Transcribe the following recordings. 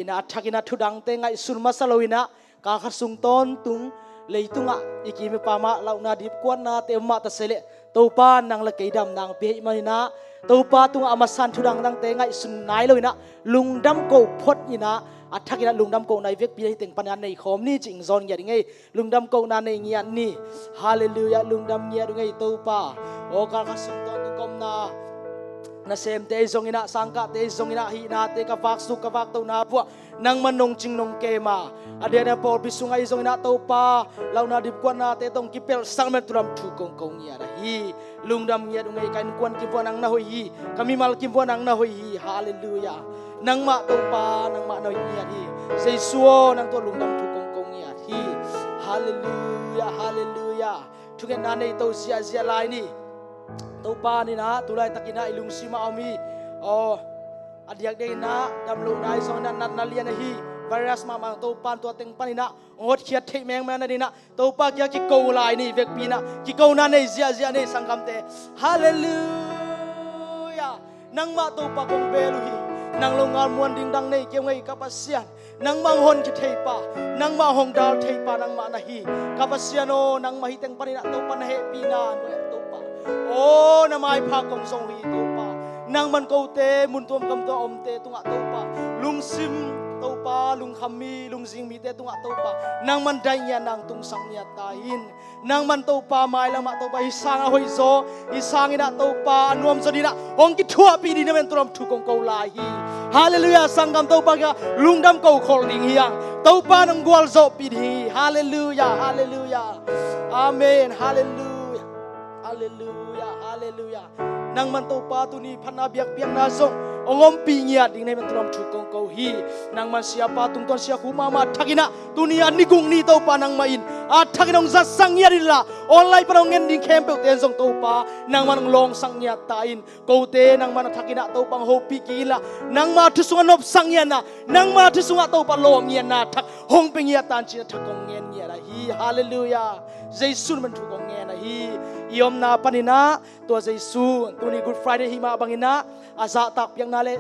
ina thakina thudang te ngai sunma salowina ka khasung ton tung leitunga ikimi pama launa dip kwana te ma ta sele topa nang la keidam nang pe manina topa tung amasan thudang nang te ngai sun nai loina lungdam ko phot ina athakina lungdam ko nai vek pi teng panan nei khom ni ching zon ngia ngai lungdam ko na nei ngia ni hallelujah lungdam ngia ngai topa o ka khasung ton kom na na sem te zong ina sangka te zong ina hi na te ka vak su ka vak to na bua nang manong ching nong ke ma adena por bisungai zong ina to pa launa dip kwan na te tong kipel sang men turam thu kong kong ya ra hi lungdam ya dungai kan kwan ki bua nang na hoi hi kami mal ki bua nang na hoi hi hallelujah nang ma to pa nang ma noi ya hi sei suo nang to lungdam thu kong kong ya hi hallelujah hallelujah thugen na nei to sia sia lai ni topa ni na tulai takina ilung sima ami adiak de na damlu nai song na lian hi virus ma mang topan to teng panina ngot khiat thei meng ma na ni na topa kya ki ko lai ni vek pi na ki ko na nei zia zia nei sangam te hallelujah nang ma topa kong belu hi nang longal muan ding dang nei keu ngai kapasian nang mang hon ki thei pa nang ma hong dal thei pa nang ma na hi kapasiano nang ma hi teng panina topa na he pi naโอ้นามายพากงทรงฮีตัวป่านางมันโกเตมุนตัวมกำตัวอมเตตุงะตัวป่าลุงซิมตัวป่าลุงคำมีลุงซิงมีเตตุงะตัวป่านางมันได้ยานางตุงสังยาตาหินนางมันตัวป่าไม้ละมาตัวป่าฮิสางอหอยโซฮิสางอินะตัวป่านวมสดีนะองกิทั่วปีนี้เป็นตัวรำทุกงเกาลาฮีฮาเลลูยาสังกำตัวป่ากะลุงดำเกาโคลดิ่งเฮียงตัวป่านงกวลโซปีนี้ฮาเลลูยาฮาเลลูยาอาเมนฮาเลลูยาฮาเลลูยาฮาเลลูยาnang man to pa tu ni phana biak piang na zong ongom pi ngia ding nei man turam thu kong ko hi nang man sia pa tung ton sia khu mama thakina tunia nigung ni to pa nang main a thakinong za sangya rila online pa ngen ding khem pe ten zong to pa nang man long sangya ta in ko te nang man thakina to pang ho pi ki la nang ma thu sunga nop sangya na nang ma thu sunga to pa lo ngia na thak hong pe ngia tan chi thakong ngen ngia la hi hallelujah jesu man thu kong ngen na hi iom na panina to jesu tuni good friday hi ma bangina aza tak piang na le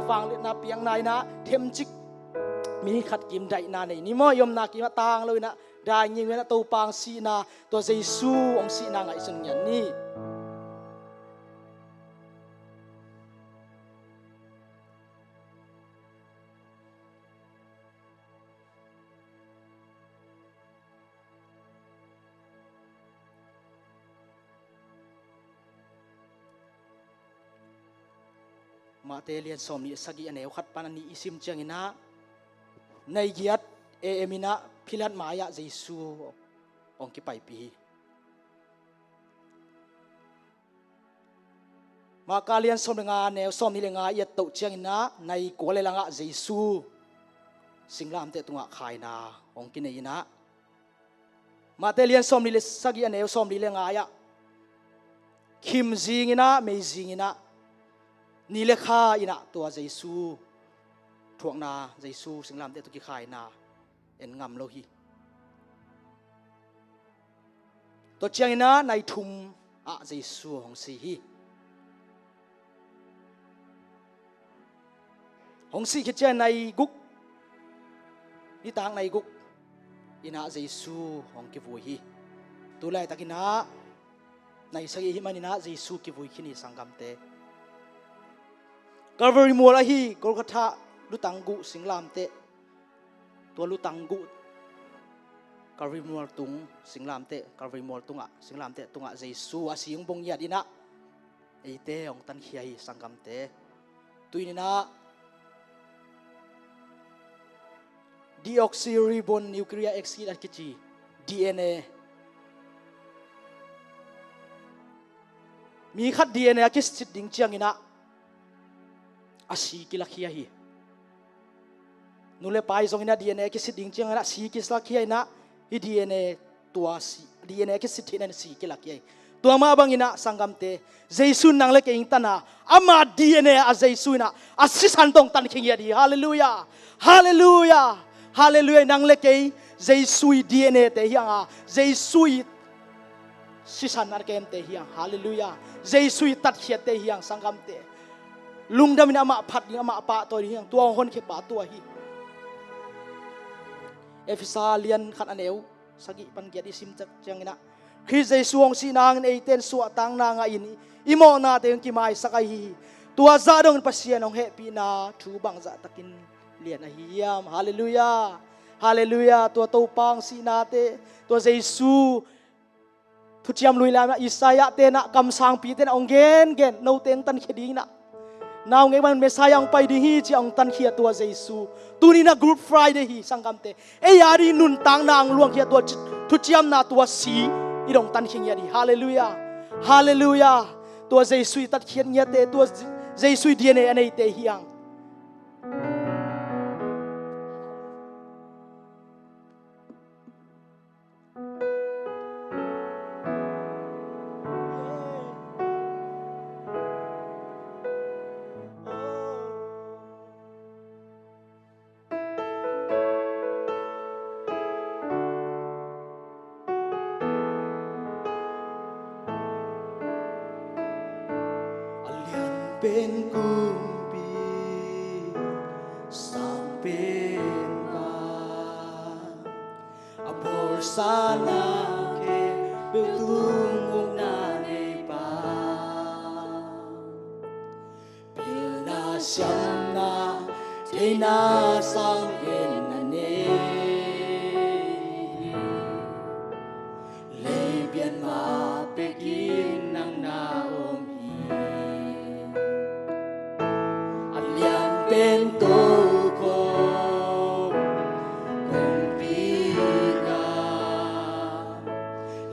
wang le na piang nai na them chik mi khat kim dai na nei ni mo iom na ki ma tang loi na da nying na to pang si na to jesu ong si na ngai sun nyan niมาเตเลียนสมนิสกิอันเอวขัดปานันนี้อิซิมเจียงอินะในเกียรติเอมินะพิลัดมายะเจซูองกิไปปีมาการเลียนสมงานแนวสมนิเลงาเอียดตุเจียงอินะในกัวเลลังะเจซูสิงลามเตตุงะขายนาองกินเอินะมาเตเลียนสมนิเลสกิอันเอวสมนิเลงายะคิมจิงอินะเมจิงอินะนี่เลขาอินะตัวเจซูทวงนาเจซูสิงลามเตตุกิขายนาเอ็นงำโลหิตัวเจียงอินะในทุมอะเจซูของสีฮีของสีคิดเจในกุกนี่ต่างในกุกอินะเจซูของกิวุยฮีตัวไล่ตะกินะในสกีฮิมันอินะเจซูกิวุยขินีสังกัมเตกาเวริมัวละฮีกอลกทะลุตังกุสิงลามเตตัวลุตังกุกาเวริมัวตุงสิงลามเตกาเวริมัวตุงอะสิงลามเตตุงอะเจซูอาศิยงบงยาดินะไอเตองตันเฮียสังกัมเตตุยนี่นะดีออกซิริบอนนิวเคลียร์เอ็กซิดอะกิจีดีเอ็นเอมีขัดดีเอ็นเอกิสติดดิ่งเจียงอินะอาศีกิลักเฮียฮีนุเลไปส่งอินะดีเอ็นเอกิสิดิ่งเจียงนะสีกิสลักเฮียนะฮีดีเอ็นเอตัวสีดีเอ็นเอกิสิทินันสีกิลักเฮียตัวมาบังอินะสังกัมเตเจสุนังเลกอิงตันะอามาดีเอ็นเออาเจสุนะอาศิสันตงตันขิงยาดีฮาเลลูยาฮาเลลูยาฮาเลลูยานังเลกเจสุยดีเอ็นเอเตฮียงาเจสุยศิสันนักเกมเตฮียงฮาเลลูยาเจสุยตัดเขียเตฮียงสังกัมเตลุงดำมินามาพัดยังมาปะตัวนี้ตัวคนเข็บปะตัวฮี เอฟิซาเลียนขันอันเอวสกิปันเกียรติสิมจักจังนะคริสเยซูองสีนางเอเตนสัวตังนางอินอิโมนาเตงกิมายสักายตัวซาดงปัสเซียนองเฮปีนาทูบังซาตะกินเลียนฮิยามฮาเลลูยาฮาเลลูยาตัวตูปังสีนาเตตัวเยซูทุจยามลุยลานะอิสายะเตนะกำสังปีเตนะองเกนเกนโนเตงตันเขดีนะนาวไงมันเมสายองไปดีฮีจีองตันเขียตัวเยซูตูนี่นะกรุ๊ปฟรายเดฮีสังกัมเตเอยารีนุนตังนางลวงเขียตัวทุจยามนาตัวสีอีดองตันเขียดีฮาเลลูยาฮาเลลูยาตัวเยซูตัดเขียนเนียเตตัวเยซูดีเนอันเอเตฮียังเป็นกุมปีสังเป็นบาอภรสานาเคเบลตุงวงนาในป่าเปลาชันนาเทนาสังเอ็นนันเนเลยเปลี่ยนมาเปกินนางนาเป็นตัวคนปีกา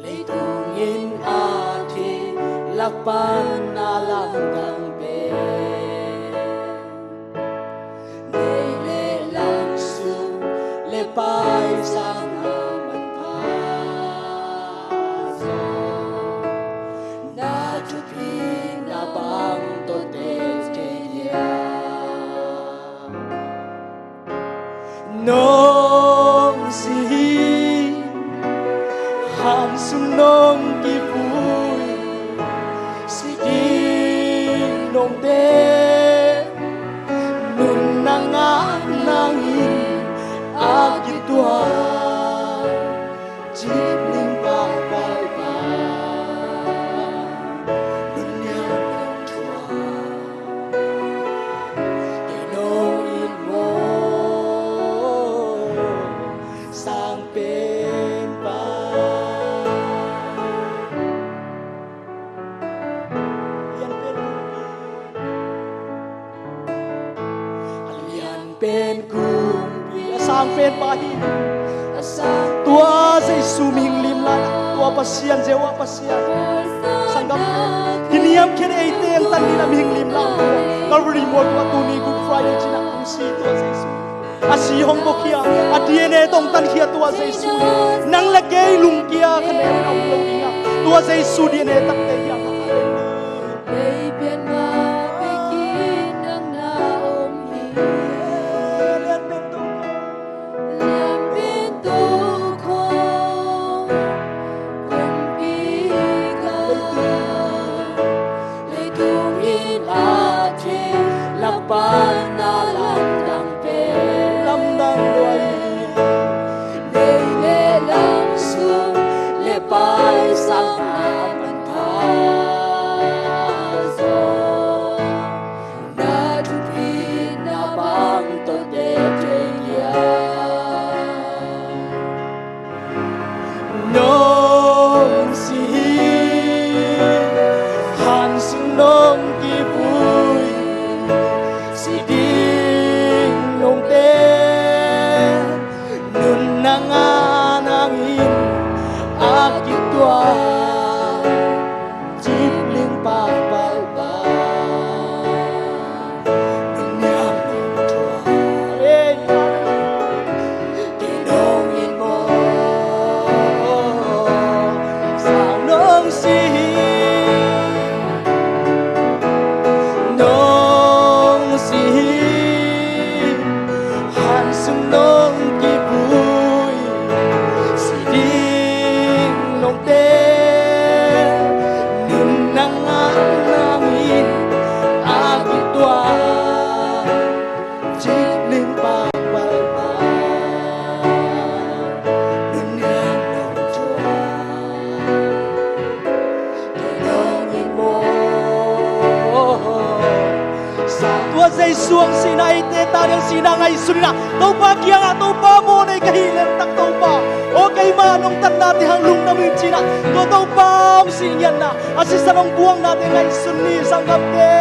เลยต้องยินอาทิลักปันนาลังกังเปในเลลังสุเลไปสังหามันพาโซนาจุพีนาบังตัวเตเทียnong si han sun nong ki pui si di nong de nun nang nang agi tua jip ning pa pa pa nun ya tua de nong in mo sangเป็นบาเลียนเป็นกุมปีสร้างเป็นบาฮีตัวเยซูมิงลิมลาตัวปัสเซียนเจวะปัสเซียนสังกัมที่นิยมเขียนไอเตียงตันนี่นะมิงลิมลากัลวารีมวลตัวตูนีกุดไฟเดจินะกุซีตัวเยซูอาศีฮงบกียอาดีเนตองตันเขียตัวเยซูนังละเกยลุงเกียคะแนนเอาลงอิงตัวเยซูดีเนตักเตียงเลยเปลี่ยนมาไปกินนังนาอมหิเลียนเป็นตัวคนปีกาเลยดูอินอาเทลับปานาลังดังลำดังด้วยในเลลังสุเลไปสังหามันพาโซนาทุพีนาบังตัวเดเจียน้องสิหันสุน้องกีบุยสิดีลงเตนุนนางnangin akit tua jipling papalba nunyam tua tinongin mo sang nong si nong si han sung nong ki bui si ding nong te nun nang nangin akit tua jipling papalba dang sina ite ta dang sina ngai sunina to pa kianga to pa mo nei ka hilen tak to pa o kai ma nong tan na ti hang lung na mi china to pa si nyan na asi sanong buang na ti ngai sunni sanggam te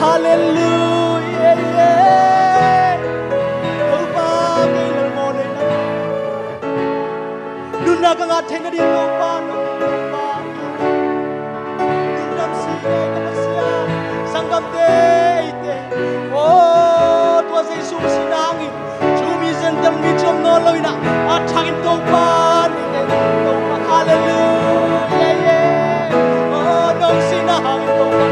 hallelujah to pa mi mo nei na nuna ka nga theng na di to pa no pa nundam si ngai ka pasya sanggam te ite o tua sei sum sinangi chumi zentam mi chom no loina a thangin to pa ni te to pa hallelujah yeah o dong sinang to pa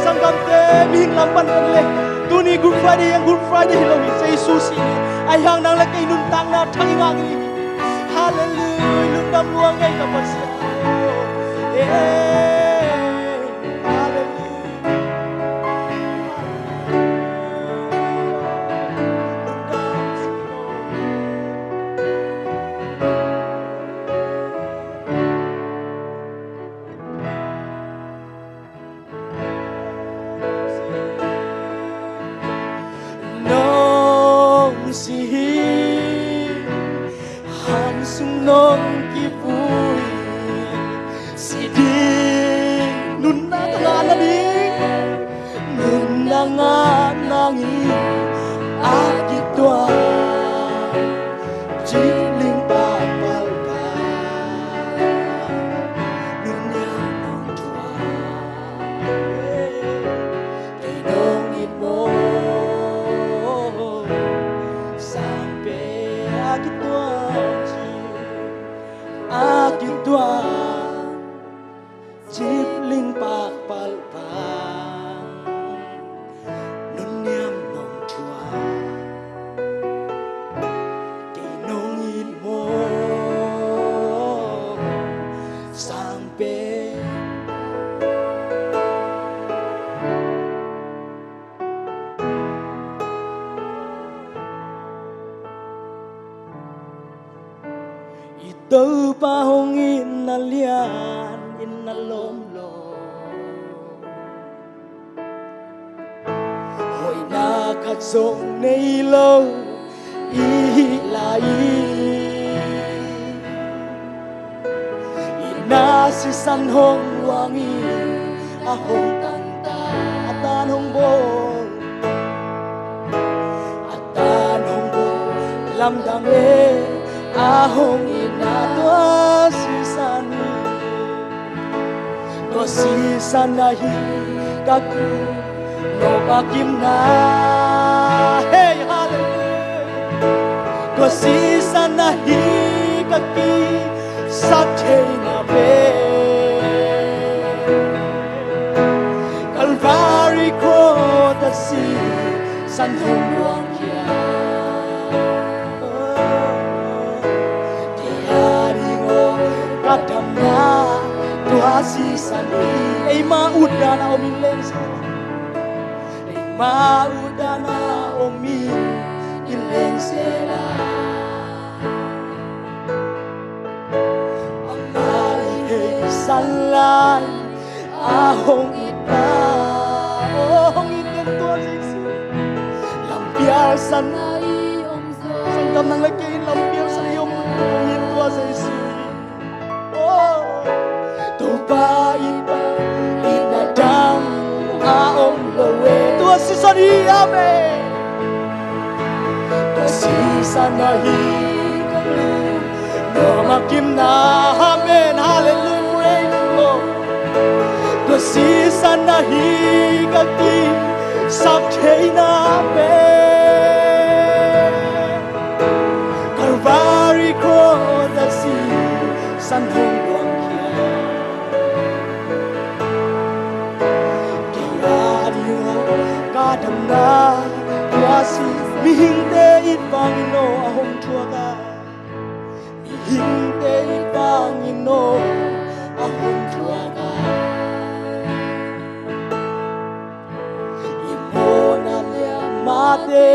sanggam te ming lampan kan le tuni good friday hilowi sei su si ai hang nang la kai nun tang na thanginga ngi hallelujah lundam luang ngai ka pasya yeah nong ki vui si di nun na nga na di nun na nga nangi agitwa jiling pa palpa nun ya nong chua kay nong imo sampai agitwa aking tuan jipling pakpalpang nunyam nong tuan kinongin mo sampai ito pa hong inalian inalomlo hoy nakatsong nailo ihilai inasisan hong wangi ahong tanta atanong bong lamdang ahong inatwa sisani to sisanahi kaku no bakim na hey hallelujah to sisanahi kaki sakhe na be Calvary ko tasi sanhong luang kia kadam na tuasi sani ay mauda na umilen sila ay mauda na umilen sila ang malihig salay ahong ipa ohong iten tuasi sila lampiar sanay sanggam nang lagay lampiar sa iyong ohong tuasi sila Tupain inadang aong lawe Tua sisani ame Tua sisanahi kalu No makim na amen Hallelujah praise the Lord Tua sisanahi kaki Sakhay na amen Calvary ko dasi sanhong kadam na tuasi mihinte ipangino ahong tuaga mihinte ipangino ahong tuaga imona mate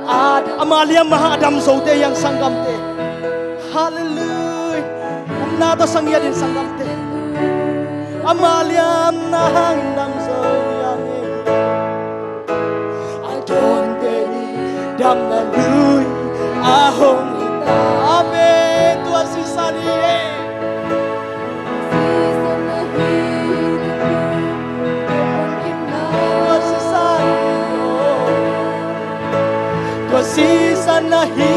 ad amalia mahadam sote yang sanggamte hallelujah umnata sangya din sanggamte amalia nahang dang so yang dang na lui ahong ita amen tua sisani tua sisana hi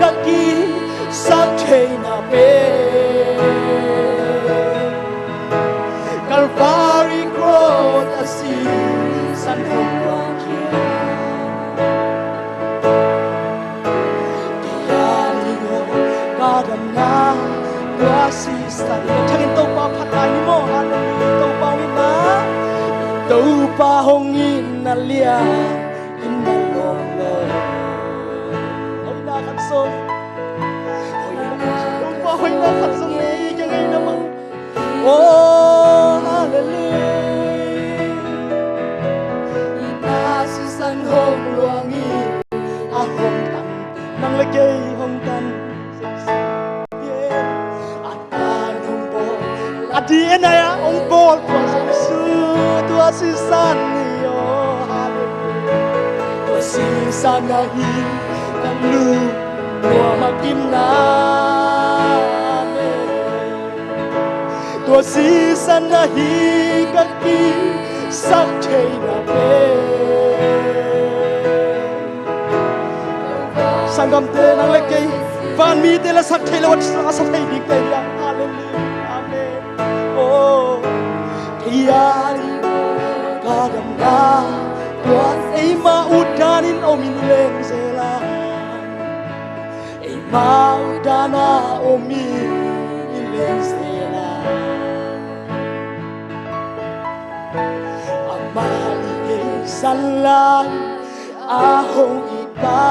kaki sak thei na pe Calvary cross asi san hong wang kia Diarigo kadam na tua sisani thangin to pa phatai ni mo hallelujah to pa win na to pa hong in na lia in na long lo oi na kan so oi na kan so ni yang ai na ma oh hallelujah ina si san hong luang i a hong tan nang le kei hong tan Adi na ya ong bol tua su tua si san ni yo tua si san na hi kan lu tua makim na tua si san na hi ka ki sak thei na pe sangam te nang le kei van mi te la sak thei la wat sak thei dik te ya hallelujah Tiari kadam na tuan ei ma udanin omin leng sela ei ma udana omin leng sela amali ei salai ahong ita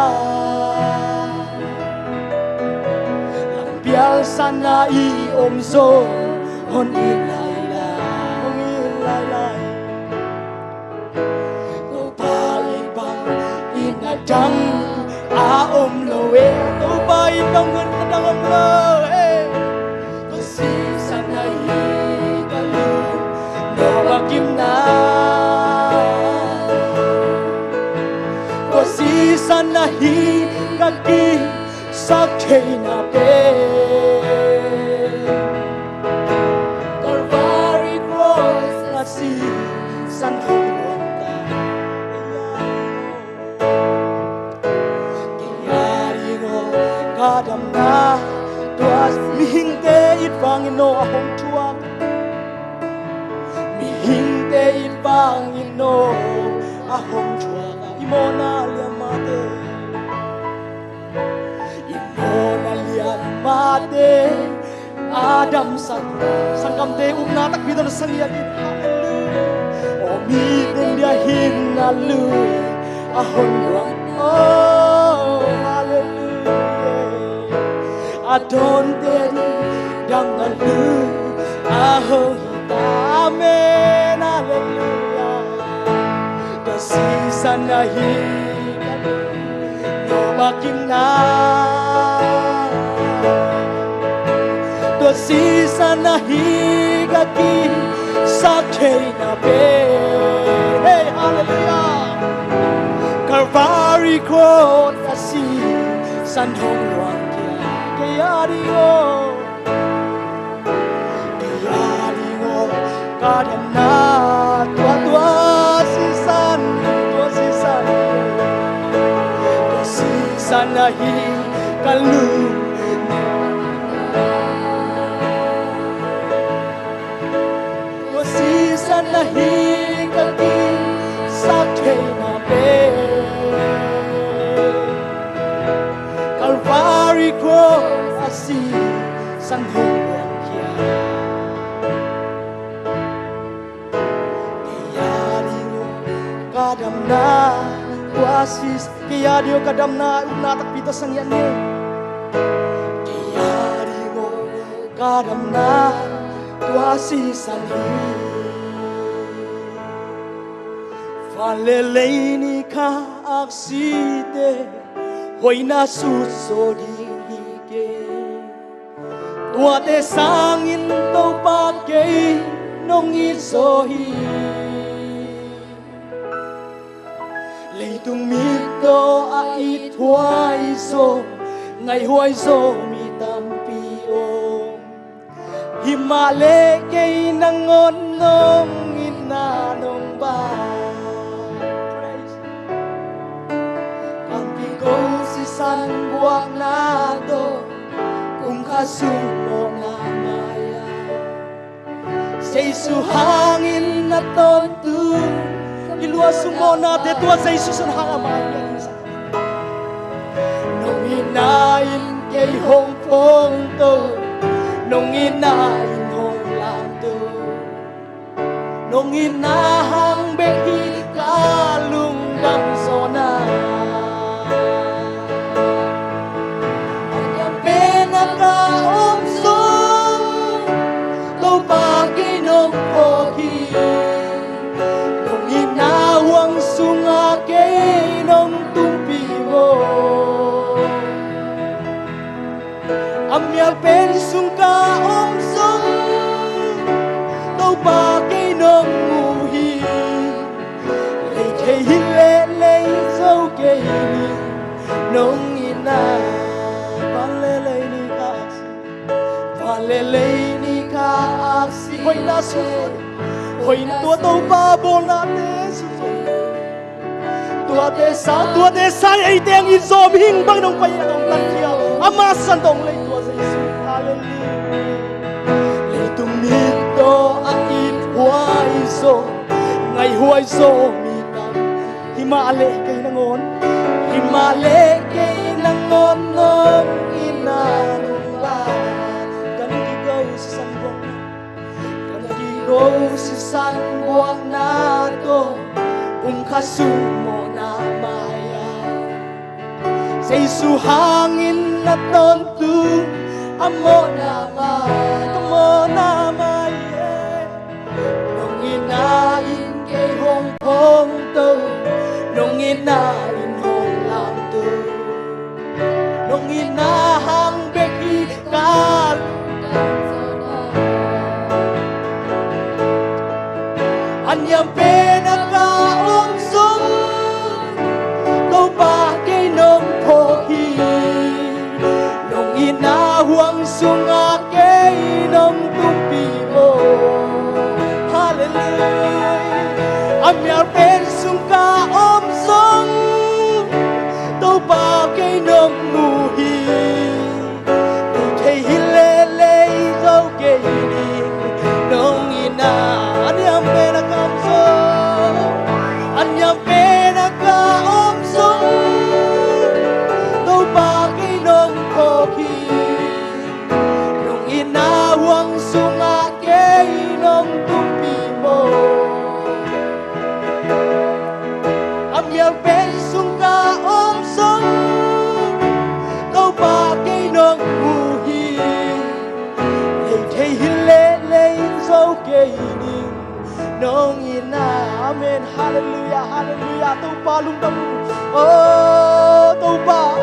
lang bial sana I om zo hon ila Dang a lo e to bai dang ngan dang om lo e to si san ai ka lu no ba kim na to si san ai ka ki sak thei na pe Calvary cross na si san hong kadam na tuas mihing te it bangin no ahong tuak mihing te it bangin no ahong tuak imona liamate imona liamate Adam sangkam te umna tak bidon sangiat hallelujah o mi den dia hin nalu ahong tuak oh hallelujah Adon dedi dang na lu ahong ita amen hallelujah the season na hi no makim na the season na hi gaki sak thei na pe hey hallelujah Calvary cross asi san hong luang Diario kadam na tua sisan tua sisan na hi kalu tua sisan na hi kaki sak thei na pe Calvary cross asi san hong luang kia Diario kadam na tuasis Diario kadam na unatak pita sang yan ni Diario kadam na tuasis san hi Faleleni ka aksite Hoy na suso di ke Tua te sangin tau pake Nong isohi Leitung mito a it hoài dô ngày hoài dô mi tam pi ô hima lệ cây nang ngon nong in na nong ba ang pigo si san buak na do kung kasumo na maya sa isu hangin na tontu ilua sumo na te tua sa isu san hangamaya nong hinain kay hong pong to nong hinain hong lang to nong hinahang behi kalung dam sona ang pinakaom song to bagay nong pogi nong hinawang sunga kay nong tumpi mo amyal pen sungka om song tau bagay nong muhi lay kay hile lay so kay ni nong ina palelay ni ka aksi palelay ni ka aksi hoy na susun hoy na tua tau babol na te susun tua te sa ay teng in som hing bang nong pay nong tan kia amasan tong lay tua sa isu hallelujah lay tung nito ang it huay so ngay huay so mi tam himale kay nangon himale kay nangon nong inanong ba kanang gigaw sa sanbuang kanang gigaw sa sanbuang na to kung kasumo na maya sa isu hangin na tontu amo na maya nong inain kay hong pong to nong inain hong lang to nong inahang beki kal anyang pinakaom song to bagay nong pohi nong inawang sunga kay nong tumpi mo hallelujah amyar pen sungka om song to bagay nong muhi kay hilele so kay nong ina anyang pinakaom song anyang pinakaom song to bagay nong pogi nong inawang sunga kay nong tumpi mo amyang pensong kaom song to bagay nong muhi lay kay hilelay so kay ning nong ina amen hallelujah hallelujah to palung tamu oh to ba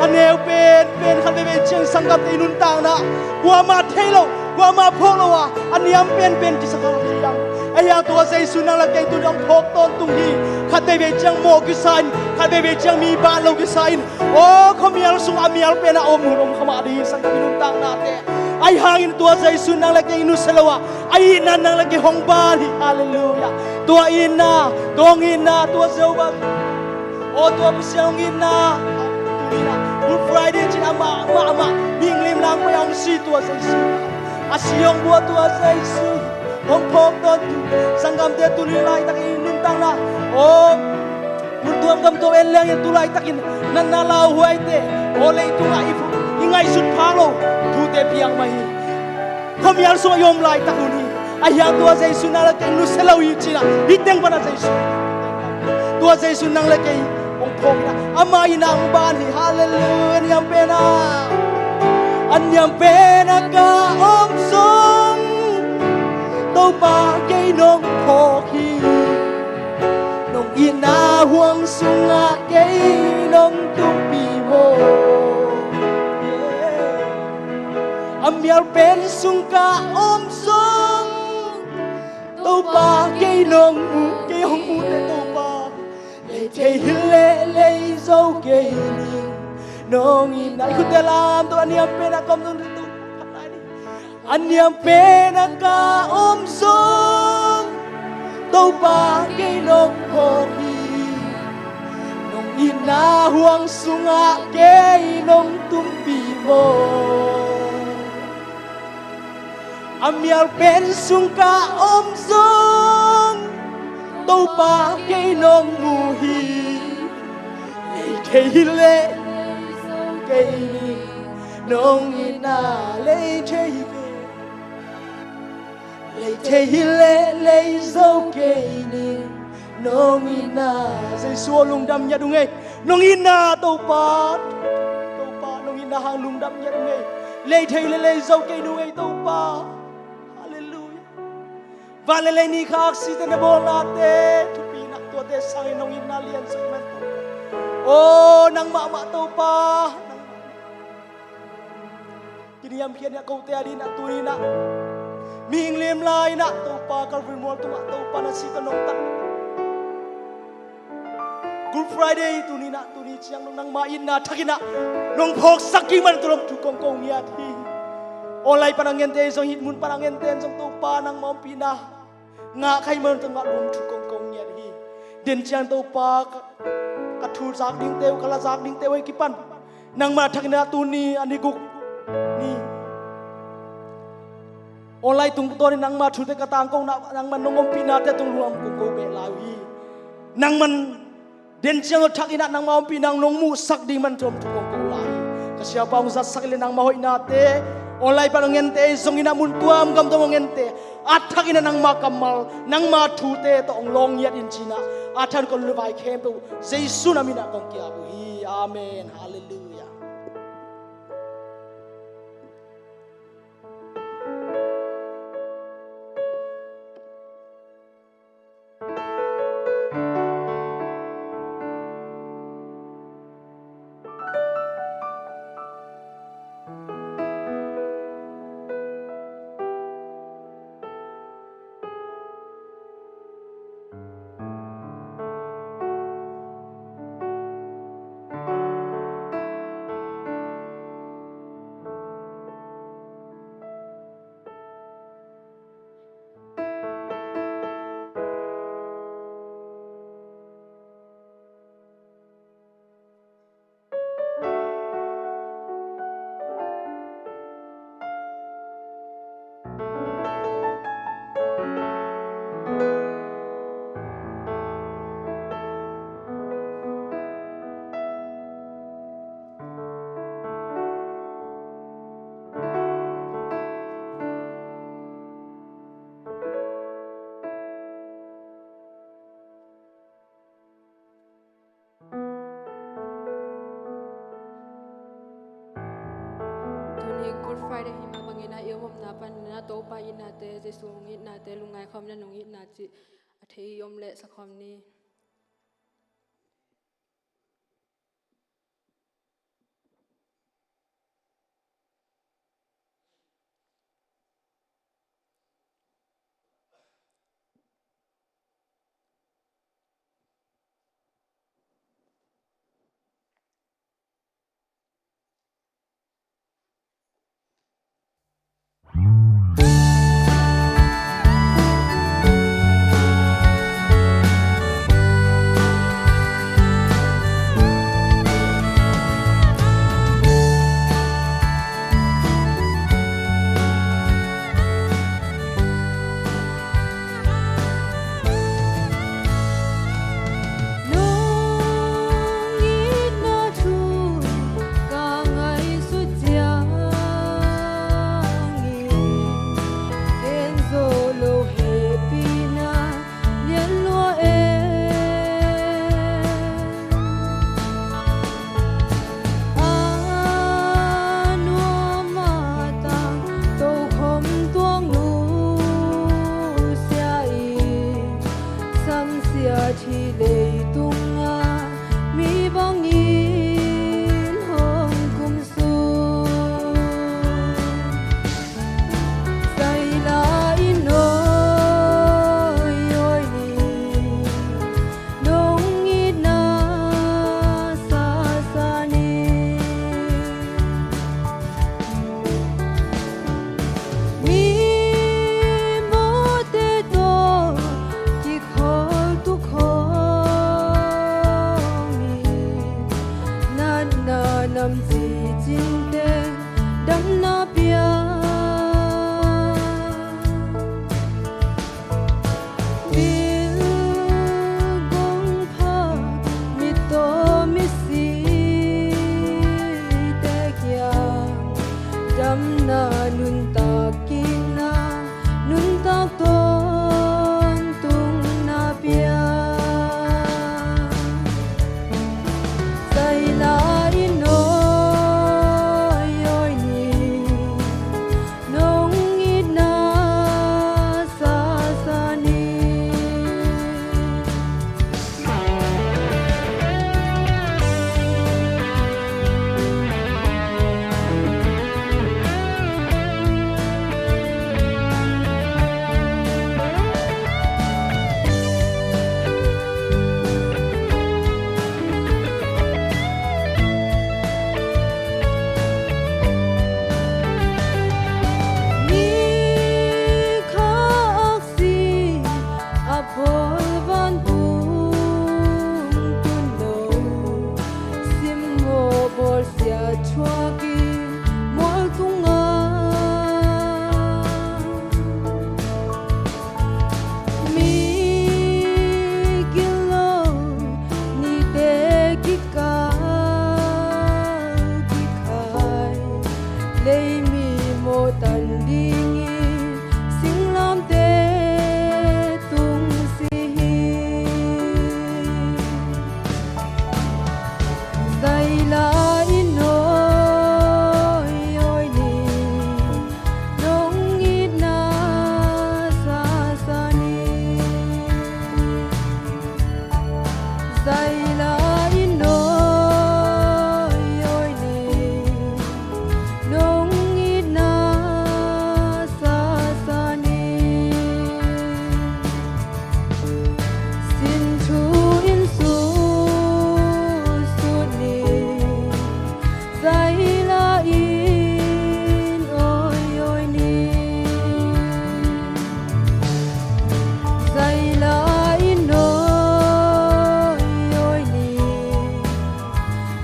anel pen kan be cheng sangkap inun tang na wa ma thelo wa ma pholo wa aniam pen ti sakal yang aya to sai sunang la kai tu dong phok ton tung hi khate be cheng mo ki sain khate be cheng mi ba lo ki sain oh khomial sung amial pen a om hurom khama di sangkap inun tang na te ay hangin tua sa isu nang lagi inu salawa ay ina nang lagi hong bali hallelujah tua ina dong ina tua sewa oh tua pusiang ina Good Friday cina ama minglim lang pa yung si tua sa isu asyong buat tua sa isu hong pok to sanggam te tulilay tak inintang na oh muntuam gam to elang yang tulay takin nanalaw huay te olay tulay ifu ingay sut palo tu te piang mai khomial so yom lai takuni ayang tua sa isu nang lagi nu selaw yuchina hiteng pana sa isu tua sa isu nang lagi ong pok na ama inang bani hallelujah anyang pena ka om song to bagay nong poki nong inawang sunga kay nong tumpi mo amyal pen sungka om song to bagay nong kay hong ute to ba lay tay hile lay so kay nong ina ikut dalam tu aniam pena kom tu tu aniam pena ka song tau pa ke nong hoki nong ina huang sunga ke nong tumpi mo amial pen sungka song tau pa ke nong muhi cái lệ cái ni nong ina lệ thế lệ dấu cái ni nong ina dây xua lung đâm nhá đúng không nong ina tàu pa nong ina hàng lung đâm nhá đúng không lệ dấu cái đúng không tàu pa hallelujah và lệ ni khác si tên bồ la te thu pi nak tua te sang nong ina lian sang men oh nang mak tau pa kini am kian ya kau te adi nak turi nak ming lem lai nak tau pa Calvary Mall tu mak tau pa na si tanong tak Good Friday tu ni nak tu ni chiang nang ma in na thakina nong phok sakki man tu rom tu kong kong nia thi olai panangen te song hit mun panangen ten song tau pa nang mom pina nga khai man tu nga rom tu kong kong nia thi den chiang tau paกระทูจากดิ้งเตวกระจากดิ้งเตวไอ้กิปันนางมาทักนาตูนีอันนี้กุกนี่ออนไลน์ตุงตัวนี่นางมาชุดเตกตางกงนางมันนงมปีนาเตตุงรวมกงโกเบลาวีนางมันเด่นเชียงทักอินะนางมาอมปีนางนงมูสักดีมันจมทุกกงลายกระเชียบางสักสักเลยนางมาหอยนาเตออนไลน์ปานเงินเตสงอินะมุนตัวมกำตัวเงินเตอัดทักอินะนางมากำมัลนางมาทูเตตองลงยัดอินจีนาอาทันคนลุบายเข้มตัวเจสุนามินะกงเกียบุฮีอาเมนฮาเลลูยาGood Friday hima bangina yom na pan na to pa ina te jesu ngit na te lungai khom na nungit na chi athei yom le sakhom ni na nam chi chin te dam na pia bil gong pha mi to mi si te kya dam na nun ta ki na nun ta ton tung na pia sai la ino yoi ni nong it na sa sa ni ni kha aksi apol van pung tun lo sim mo bol sia chua ki mol tunga mi kilo ni de ki ka ki khai lấy mi mô tần đi sinh lam te tung si dai la ino yoi ni nong it na sa sa ni dai la ino yoi ni nong it na sa sa ni sin thu in su su ni dai la in oi oi ni dai la in oi oi ni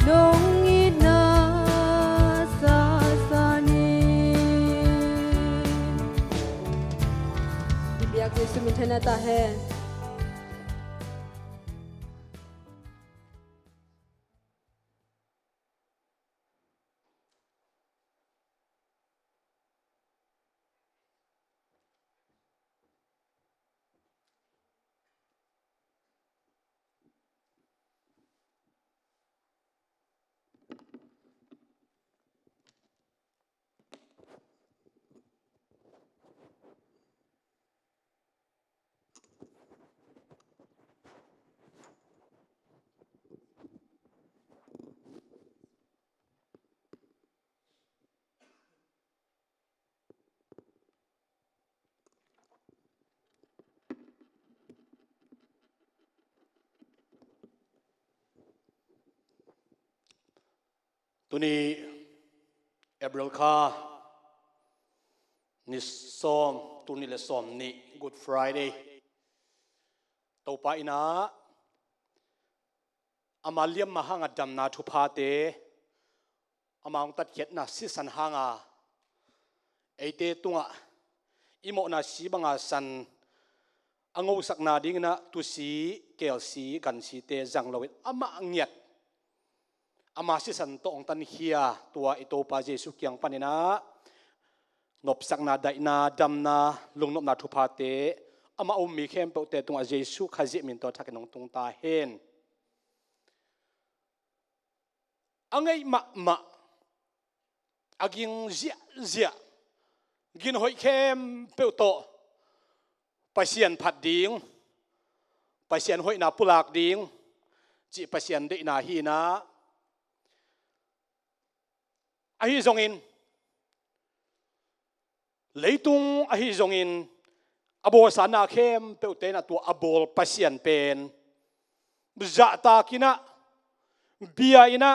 nong it na sa sa ni bibiak Yesu min thana ta hai tu ni April kha ni som tu ni le som ni Good Friday to pa ina amaliam mahanga dam na thu pha te amang tat khet na si san hanga eite tunga imo na si banga san ango sakna ding na tu si kel si kan si te jang lowit ama ngiat ama si san to ong tan hia tua ito pa Jesu kyang panina nop sakna dai na dam na lungnop na thu pha te ama mi khem pe te tunga Jesu khaji min to thakinong tung ta hen angai ma aging zia gin hoi khem pe to pasian phat ding pasian hoi na pulak ding chi pasian de na hi na ahi zongin leitung ahi zongin abo sana khem pe te na tu abol pasian pen bza ta kina bia ina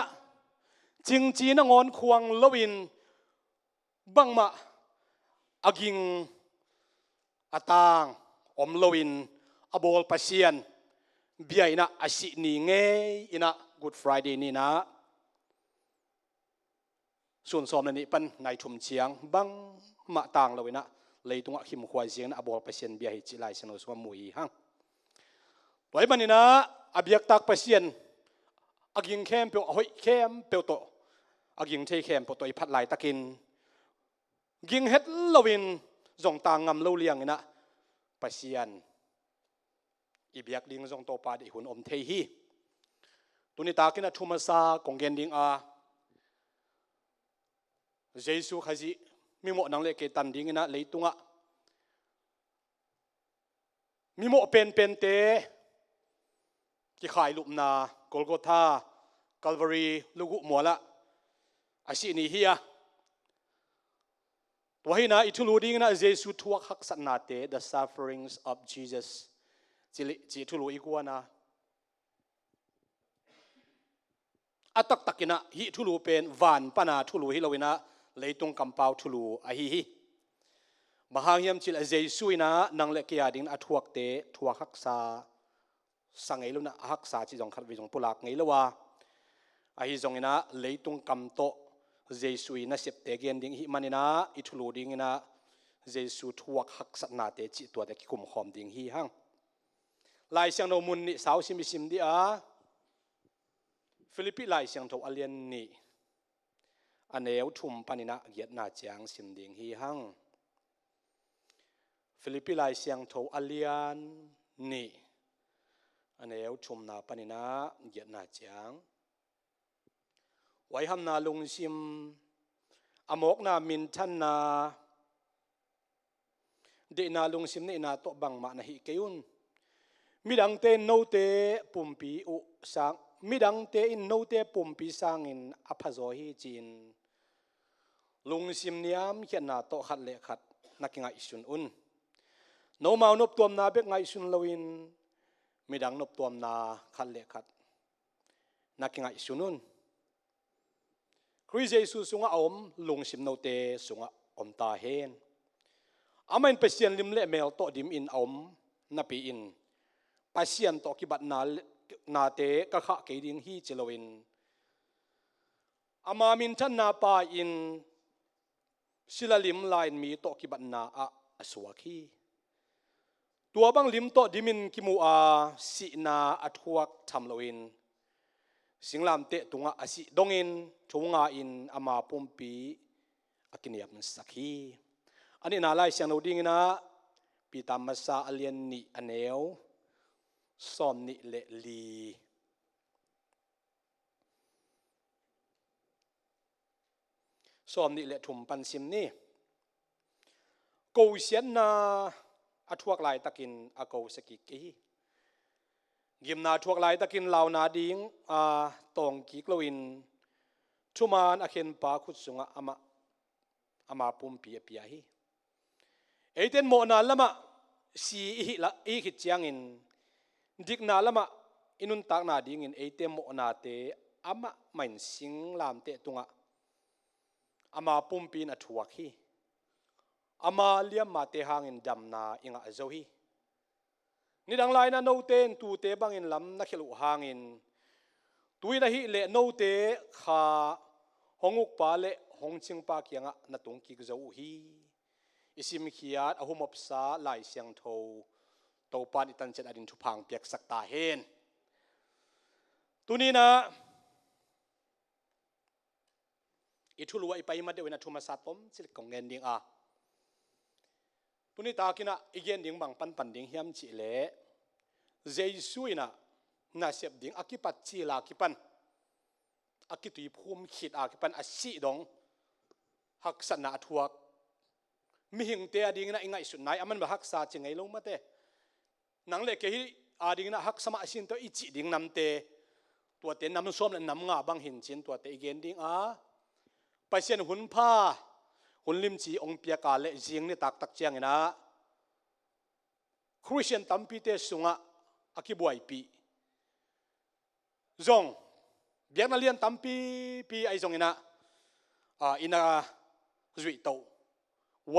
ching chi na ngon khuang lowin bangma aging atang om lowin abol pasian bia ina asi ni nge ina Good Friday ni na ส่วนสอมนี่ปันในชุมเชียงบังมาต่างเลยนะเลยตรงขิมควายเสียงนะบอกเปอร์เซ็นต์เบียร์จิไลเซนสวมมวยฮังไว้บันนี้นะอภิยักตักเปอร์เซ็นต์อากิงเข้มเปียวหอยเข้มเปียวโตอากิงเทเข้มเปียวโตอีพัดไหลตะกินกิงเฮ็ดลวินจงต่างงำเล่าเลียงนะเปอร์เซ็นต์อีเบียกดิ้งจงโตปาดิหุ่นอมเทฮีตัวนี้ตากินชุมซากงเกนดิ้งเยซูขจิมีโมนังเล็กตันดิ้งนะเลยตุงมีโมเป็นเตที่ขายลุมนากอลโกธาคัลวารีลูกุมัวละอาชีนี่เฮียตัวให้นะอิทุลูดิ้งนะเยซูทวกฮักสันนาเต the sufferings of Jesus จิทุลูอีกว่านะอัตตักกินะฮิทุลูเป็นวานปนาทุลูฮิลวินะเลยตรงกำเปาทุลูอาฮิมหาเฮียมจิลเจสุยนะนังเล็กยาดินอัทวกเตทวกฮักษาสังเอลุนะฮักษาจิจงขัดวิจงปุลักไงละวะอาฮิจงนะเลยตรงกำโตเจสุยนะเสพเตเกนดิ้งฮิมันนะอิทุลูดิ้งนะเจสุทวกฮักษนาเตจิตัวเตกิคุมหอมดิ้งฮิฮังลายเสียงโนมุนนี่สาวซิมิซิมดีฟิลิปปิไลเสียงโทอเลียนนี่อันเอวทุมปานินะเกียรตินาจางสิมดิงฮีฮังฟิลิปปิไลเสียงโทอเลียนนี่อันเอวทุมนาปานินะเกียรตินาจางไว้หำนาลุงซิมอมกนามินทันนาเดนาลุงซิมนี่นาโตบังมานะฮิเกยุนมิดังเตนโนเตปุ่มปีอุสังมิดังเตอินโนเตปุ่มปีสังอินอภโซฮีจินลุงซิมเนียมเขียนนาโตขัดเละขัดนักงานอิสุนอุนโนมาวนบตัวนาเบกงานอิสุนลวินมิดังนบตัวนาขัดเละขัดนักงานอิสุนอุนคริสเยซูสุงอมลุงซิมโนเตสุงอมตาเฮนอามันเป็นเสียนลิมเละเมลโตดิมอินอมนับปีอินปัสยันตกิบัตนาเตกะขะเกดิงฮีเจลวินอามามินทันนาปาอินศิลลิมลายมีตกิบัตนาอะสวาคีตัวบังลิมโตดิมินกิมูอาสินาอัทวกทำลวินสิงลามเตตุงอาสิดงอินทุงาอินอามาปุ่มปีอากินยับสักฮีอันนี้นาไลเสียงโนดิ้งนะปีตามาซาอเลียนนีอันเอวสอมนิเลลีสอมนิเลถุมปันซิมนี่กูเสียนนาอัทวกลายตะกินอากูสกิกียิมนาทวกลายตะกินลาวนาดิงตองกิกลวินทุมานอเคนปาขุดสุงอามาปุ่มปีปีฮีเอเดนโมนาละมะสีอิละอีขิดจียงอินดิกนาละมะอินุนตักนาดิ่งอินเอเตมโมนาเตอามาไม่สิงลามเตตุงะอามาปุ่มปีนอทวกฮีอามาเลียมมาเตหางอินดำนาอิงะเจ้าฮีนี่ดังไลนะโนเตนตูเตบังอินลำนักเขลุหางอินตุยนะฮีเลโนเตขาหงุกปาเลหงชิงปาเกียงะนาตุงกิกเจ้าฮีอิสิมขียาดอหุมบสาลายเสียงโทโตปานอิตันเจนอดินทุพังเปียกสักตาเฮนตัวนี้นะอิทุลวะอิไปมาเดวินะทุมาสาตมสิลกงเงินดิ่งตัวนี้ตากินะอีเกนดิ่งบางปันดิ่งเฮียมจิเลเจสุยนะน่าเสียบดิ่งอากิปัจจิลากิปันอากิตุยภูมิขิดอากิปันอาศิดงหักสันนาทวกมีหิงเตอดิ่งนะอิงไงสุดไหนอามันมาหักษาจึงไงลงมาเตนังเล็กที่ดิ่งนะหักสมาชินตัวอิจิดิ่งนำเตตัวเตนำส้มและนำงาบางหินจินตัวเตอีเกนดิ่งไปเสียนหุ่นผ้าหุ่นลิมจีองเปียกาเลจิงนี่ตักเจียงนะคริสเตียนตั้มปีเตสุงะอากิบวยปีจงเบียกนัเลียนตั้มปีไอจงนะอินาจุยโต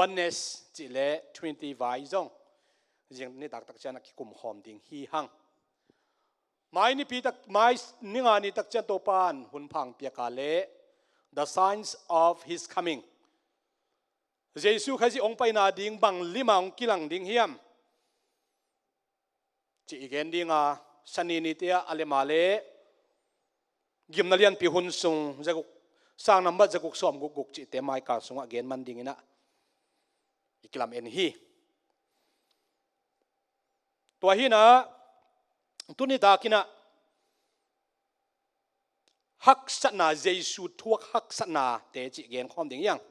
oneness จิเล20 ไว้จงจิงนี่ตักเจียงนักกุมหอมดิ่งฮีฮังไม่นี่ปีตักไม่นี่งานนี่ตักเจียงโตปานหุ่นพังเปียกาเล the signs of his coming Giêsu khai ông pai na ding bang lima ong kilang ding hiam chỉ gen ding a sani ni tia alemale gim na lian pi hun sung jaguk sang number jaguk som guk guk chi te mai ka sunga gen man ding ina ikilam en hi to hi na tuni da kina hak satna Giêsu thuak hak satna te chi gen khom ding yang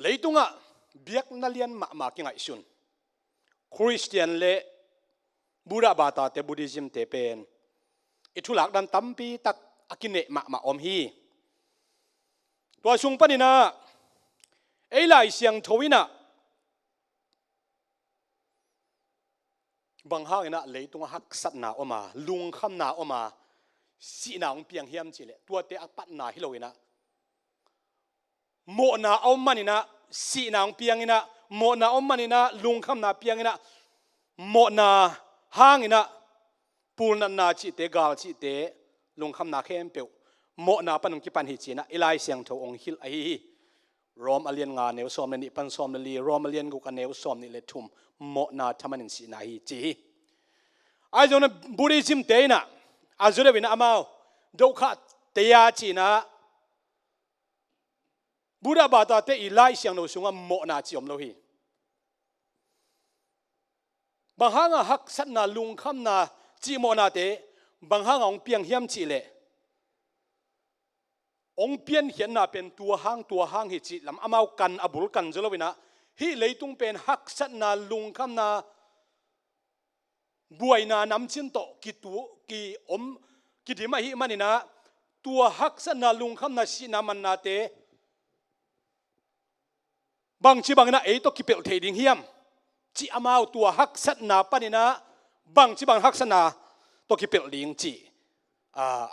leitunga biak nalian ma ki ngai sun Christian le Buddha bata te Buddhism te pen ithulak dan tampi tak akine ma om hi tua sung panina ei lai siang thowina bang hang ina leitunga hak sat na oma lung kham na oma si na ong piang hiam chile tua te apat na hiloina mo na om manina si na ong piang ina mo na om manina lung kham na piang ina mo na hang ina pul na chi te gal chi te lung kham na khem pe mo na panung ki pan hi china ilai siang tho ong hil ai rom alien nga new som ni pan som li rom alien gu ka new som ni le thum mo na thamanin si na hi chi ai jona Buddhism te na azure wina amao do kha te ya chi na Buddha bata te ilai siang no sunga mo na chi om lo hi bang hanga hak sat na lung kham na chi mo na te bang hanga ong piang hiam chi le ong pian hian na pen tua hang hi chi lam amau kan abul kan zolowina hi leitung pen hak sat na lung kham na buai na nam chin to ki tu ki om ki dima hi manina tua hak sat na lung kham na si na man na te bang chi bang na ei to ki pel thei ding hiam chi amau tua hak sat na panina bang chi bang hak sat na to ki pel ding chi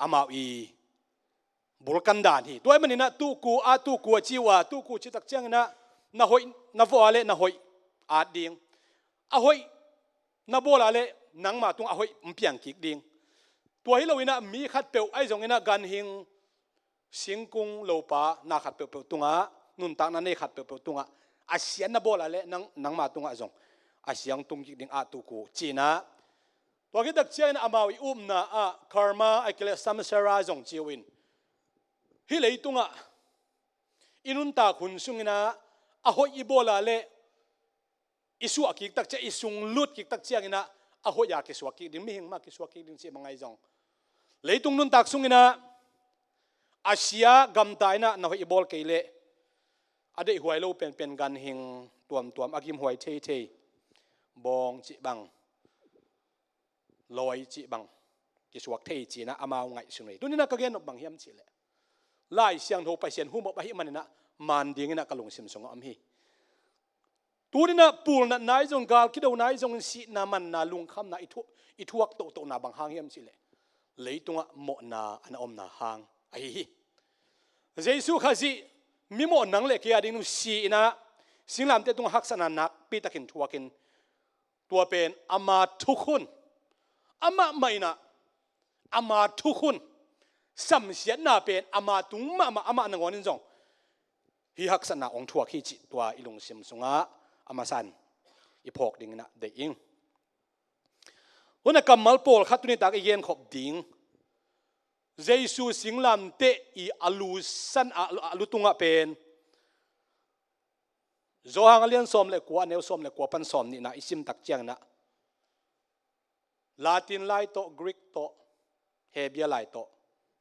amau i bulkan dan hi toy manina tu ku chiwa tu ku chi tak chang na hoi na vo ale na hoi a ding a hoi na bola le nang ma tung a hoi mpiang kik ding to hi loina mi khat pe ai jong ina gan hing singkung lopa na khat pe tunga nun ta na ne khat pe tunga asian na bola le nang ma tunga jong asiang tung kik ding a tu ku china to ki tak chen amawi na a karma aikle samsara jong chiwin hi leitunga inun ta khun sungina a hoi ibola le isu akik tak che isung lut kik tak chiangina a hoi ya ke swaki ding mi hing ma ke swaki ding che mangai jong leitung nun tak sungina asia gamtaina na hoi ibol keile ade huai lo pen gan hing tuam agim huai thei bong chi bang loi chi bang ke swak thei chi na amau ngai sungai tunina ka gen bang hiam chi le lai siang tho pa sian hu mo ba hi manina man ding ina kalung sim song am hi turina pul na nai jong gal ki do nai jong si na man na lung kham na ithuak to na bang hang hiam chile leitunga mo na an om na hang ai hi Jesu khazi mimo nang le ke ading si ina singlam te tung haksana nak pi takin thuakin tua pen ama thukhun ama maina ama thukhun sam sian na pen ama tung ama nangonin jong hi haksana ong thua khi chi tua ilung sim sunga ama san ipok ding na de ing huna kamal pol khatuni tak igen khop ding Jesu singlam te I alu san alu tunga pen zo hang alian som le kwa neu som le kwa pan som ni na isim tak chiang na Latin lai to Greek to Hebrew lai to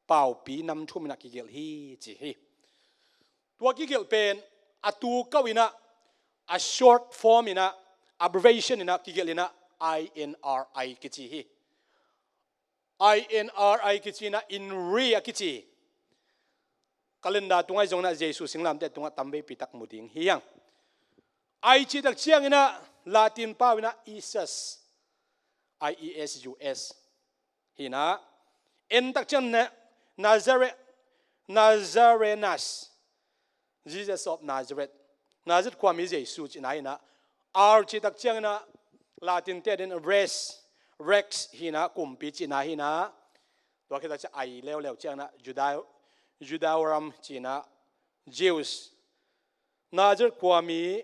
pau pi nam thum na ki gel hi chi hi tua ki gel pen atu kawina a short form ina abbreviation ina ki gel ina INRI ki chi hi INRI ki chi na in ria ki chi kalenda tungai jong na Jesus singlam te tunga tambe pitak muding hiang ai chi tak chiang ina Latin pawina IESUS IESUS hina en tak chang na Nazarenas Jesus of Nazareth Nazareth kwami Jesus ina ina ar chi tak chiang na Latin te den rex hi na kumpi chi na hi na to ke ta cha ai leo chiang na Judaoram chi na Jews Nazar kwami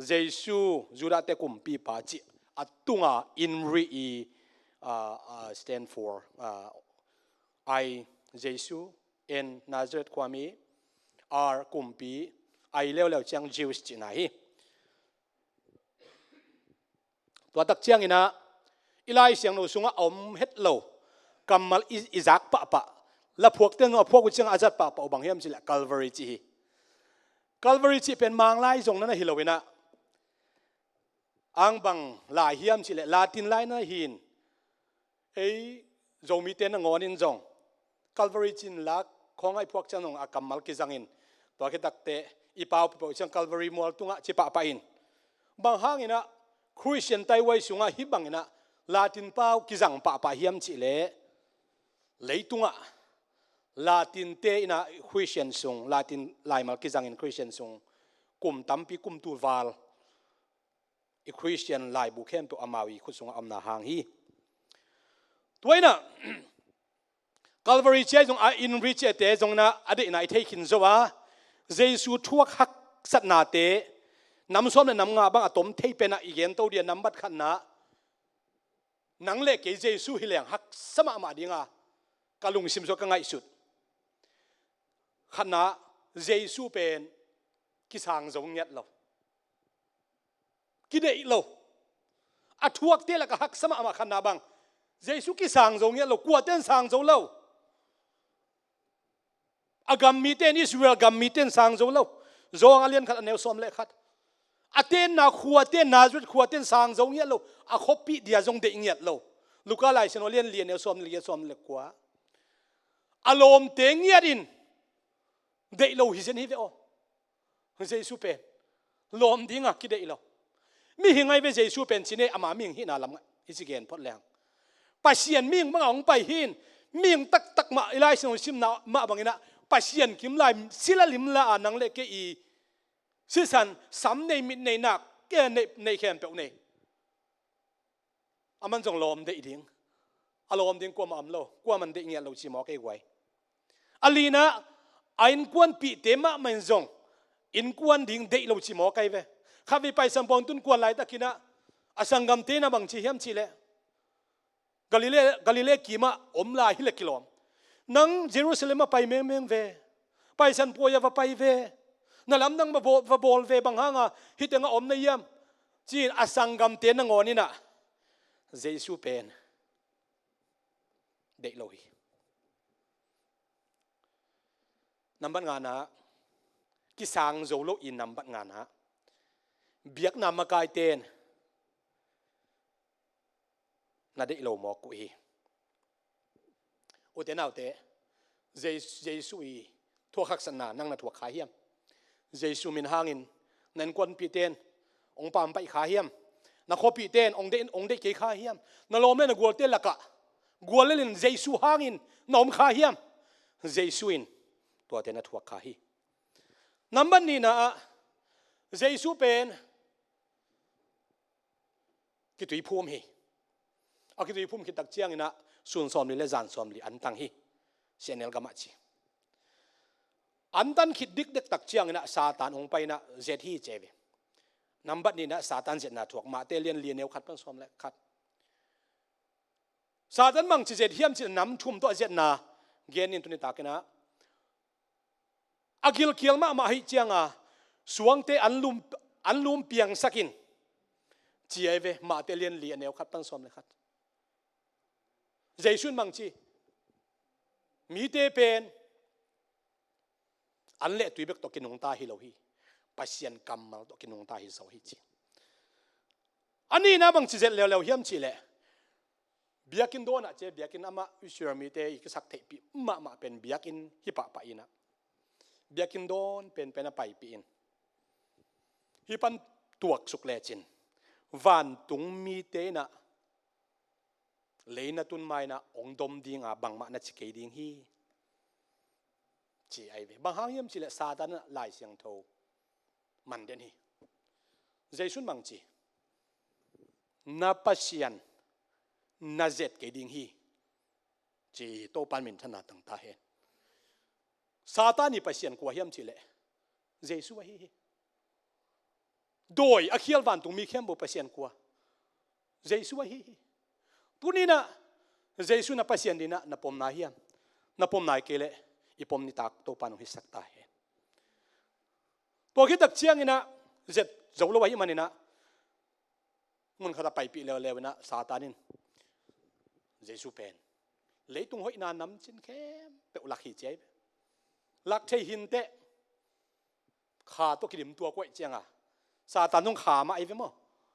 Jesu Juda te kumpi pa chi atunga inri stand for I Jesu and Nazareth kwami are kumpi ai leo chiang Jews chi na hi to tak chiang ina ilai siang no sunga om het lo kamal izak pa la phuak te no phuak chiang azat pa bang hiam chi la Calvary chi pen mang lai jong na hilowina ang bang la hiam chi le Latin lai na hin ei zomi te na ngonin jong Calvary chin la khongai phuak chanong akamal ki jangin to ke takte ipaw po chang Calvary mol tunga chi pa in bang hangina Christian tai wai sunga hi bangina Latin pau ki jang pa hiam chi le leitunga Latin te ina Christian sung Latin lai mal ki jangin Christian sung kum tampi kum tu wal i Christian lai bu khem to amawi khusunga amna hang hi toina Calvary che jong a in reach te jong na ade na thei khin zowa Jesu thuak hak sat na te nam som le nam nga bang atom thei pe na igen to dia number khan na nang le ke Jesu hileng hak sama ma dinga kalung sim so ka ngai sut khana Jesu pen ki sang jong nyat lo ki dei lo a thuak te la ka hak sama ma khana bang Jesu ki sang jong nyat lo kwa ten sang jong lo agam mi ten Israel gam mi ten sang jong lo zong alian khat aneu som le khat aten na khuwa ten Nazareth khuwa ten sang jong nyat lo a khopi dia jong de nyat lo luka lai sen olian lien neu som le kwa alom teng yarin de lo hi zen hi ve o Jesu pen lom dinga ki de lo mi hingai ve Jesu pen chine ama ming hi na lam isigen phot lang pasien ming ma ong pai hin ming tak ma ilai sen sim na ma bangina pasien kim lai sila lim la anang le ke i sisan sam nei mit nei nak ke nei khem pe nei aman jong lom de ding alom ding ko ma am lo ko man de ngia lo chi mo ke gwai alina ain kwan pi te ma men jong in kwan ding de lo chi mo kai ve khavi pai sam pon tun kwan lai takina asangam te na bang chi hiam chi le Galile kima omla hi le kilom nang Jerusalem pai meng ve pai san poya va pai ve na lam nang va bol ve bang hanga hitenga om na yam chin asangam te na ngoni na Jesu pen de lo hi number ngana ki sang zo lo in number ngana biak na makai ten na de lo mo ku hi o te nau te Jesu i thua khak san na nang na thua kha hiam Jesu min hangin nan kon pi ten ong pam pai kha hiam na kho pi ten ong de ke kha hiam na lom le na gol te laka gol le Jesu hangin nom kha hiam Jesu in to te na thua kha hi number ni na Jesu pen ki tui phum hi akitui phum ki tak chiang ina sun som li le zan som li an tang hi senel gama chi an tan khit dik dek tak chiang ina satan ong pai na zet hi cheve number ni na satan zet na thuak ma te lian neu khat pan som le khat satan mang chi zet hiam chi nam thum to zet na gen in tuni takena agil kial ma hi chianga suang te anlum piang sakin chi ave ma te lian neu khat pan som le khat Jesu mang chi mi te pen an le tui bek to kinung ta hi lo hi pasien kamal to kinung ta hi so hi chi ani na bang chi zel le hiam chi le biakin do na che biakin ama usur mi te ik sak the pi ma pen biakin hi pa ina biakin don pen a pai pi in hi pan tuak suk le chin van tung mi te na leina tun mai na ong dom ding a bang ma na chike ding hi chi ai ve bang hang yam chi le satan lai siang tho man den hi Jaisun mangchi na pasian na zet ke ding hi chi to pan min thana tang ta hen Satani pasian kwa hiam chi le Jesu hi doi akhial van tung mi khem bo pasian kwa Jesu hi tunina Jesu na pasian dina na pom na hiam na pom nai ke le ipom ni tak to pan hi sak ta hen to ki tak chiang ina zet zo lo hi manina mun khata pai pi le na Satanin Jesu pen leitung hoi na nam chin khem pe ulak hi chei lak thei hin te kha to kirim tua koi chianga Satan nong kha ma ai ve mo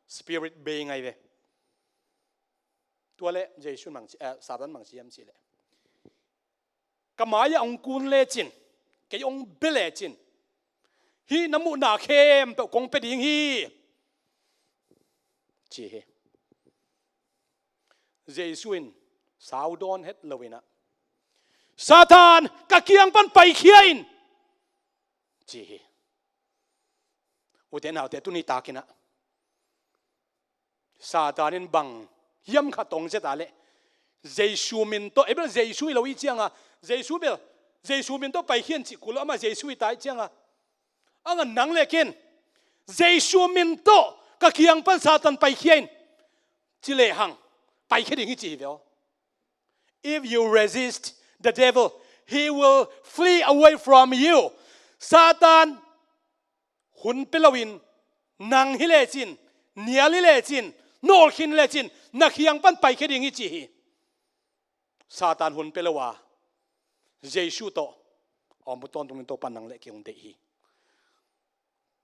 spirit be ngai ve tua le Jesu mang Satan mang siam chi le kamaya ong kun le chin ke ong bele chin hi namu na khem pe kong pe ding hi chi he Jesuin saudon het lowina Satan ka kiang pan pai khiain chi hi uten autte tuni takina Satanin bang hiam kha tong je ta le Jesu min to ebel Jesu lo i chianga Jesu min to pai khian chi kul ama Jesu tai chianga anga nang le ken Jesu min to ka kiang pan Satan pai khiain chi le hang pai kheding hi chi veo if you resist the devil he will flee away from you Satan hun pelawin nang hi le chin nial hi le chin nol khin le chin na khiang pan pai kheding hi chi hi Satan hun pelawa Jesu to om ton tung to pan nang le kyong de hi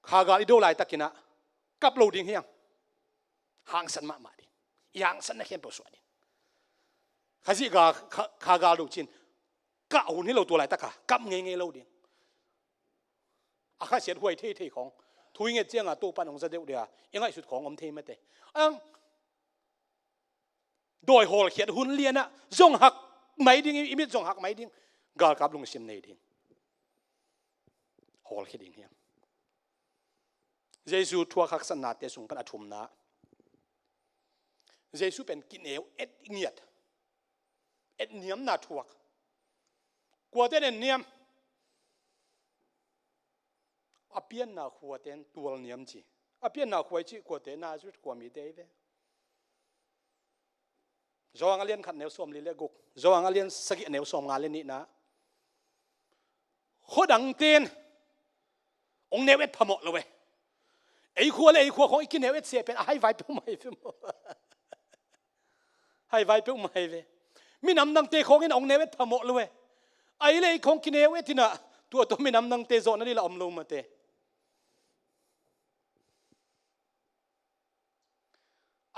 khaga ido lai takina kap lo ding hiang hang san ma di yang san na khem po swa di khazi ga khaga lu chin ka hun hi lo tu lai taka kap nge nge lo ding akha sian huai thei thei khong thui nge chianga to pan ong za deu dia engai sut khong om thei mate ang doi hol khiat hun liana zong hak mai ding imit zong hak mai ding gal kap lung sim nei ding hol khiding hiam Jesu thua khak san na te sung pan athum na Jesu pen kineu et ngiat et niam na thuak kwa te nen niam apian na khua ten tual niam chi apian na khoi chi kwa te na zut kwa mi te ve zoang alian khat neu som li le guk zoang alian sagi neu som nga le ni na khodang ten ong neu et phamo lo we ei khua khong ikin neu et se pen hai vai pe mai fe mo hai vai pe mai ve mi nam nang te khong in ong neu et phamo lo we ai le khong kin neu et tina tu to mi nam nang te zo na ni la om lo ma te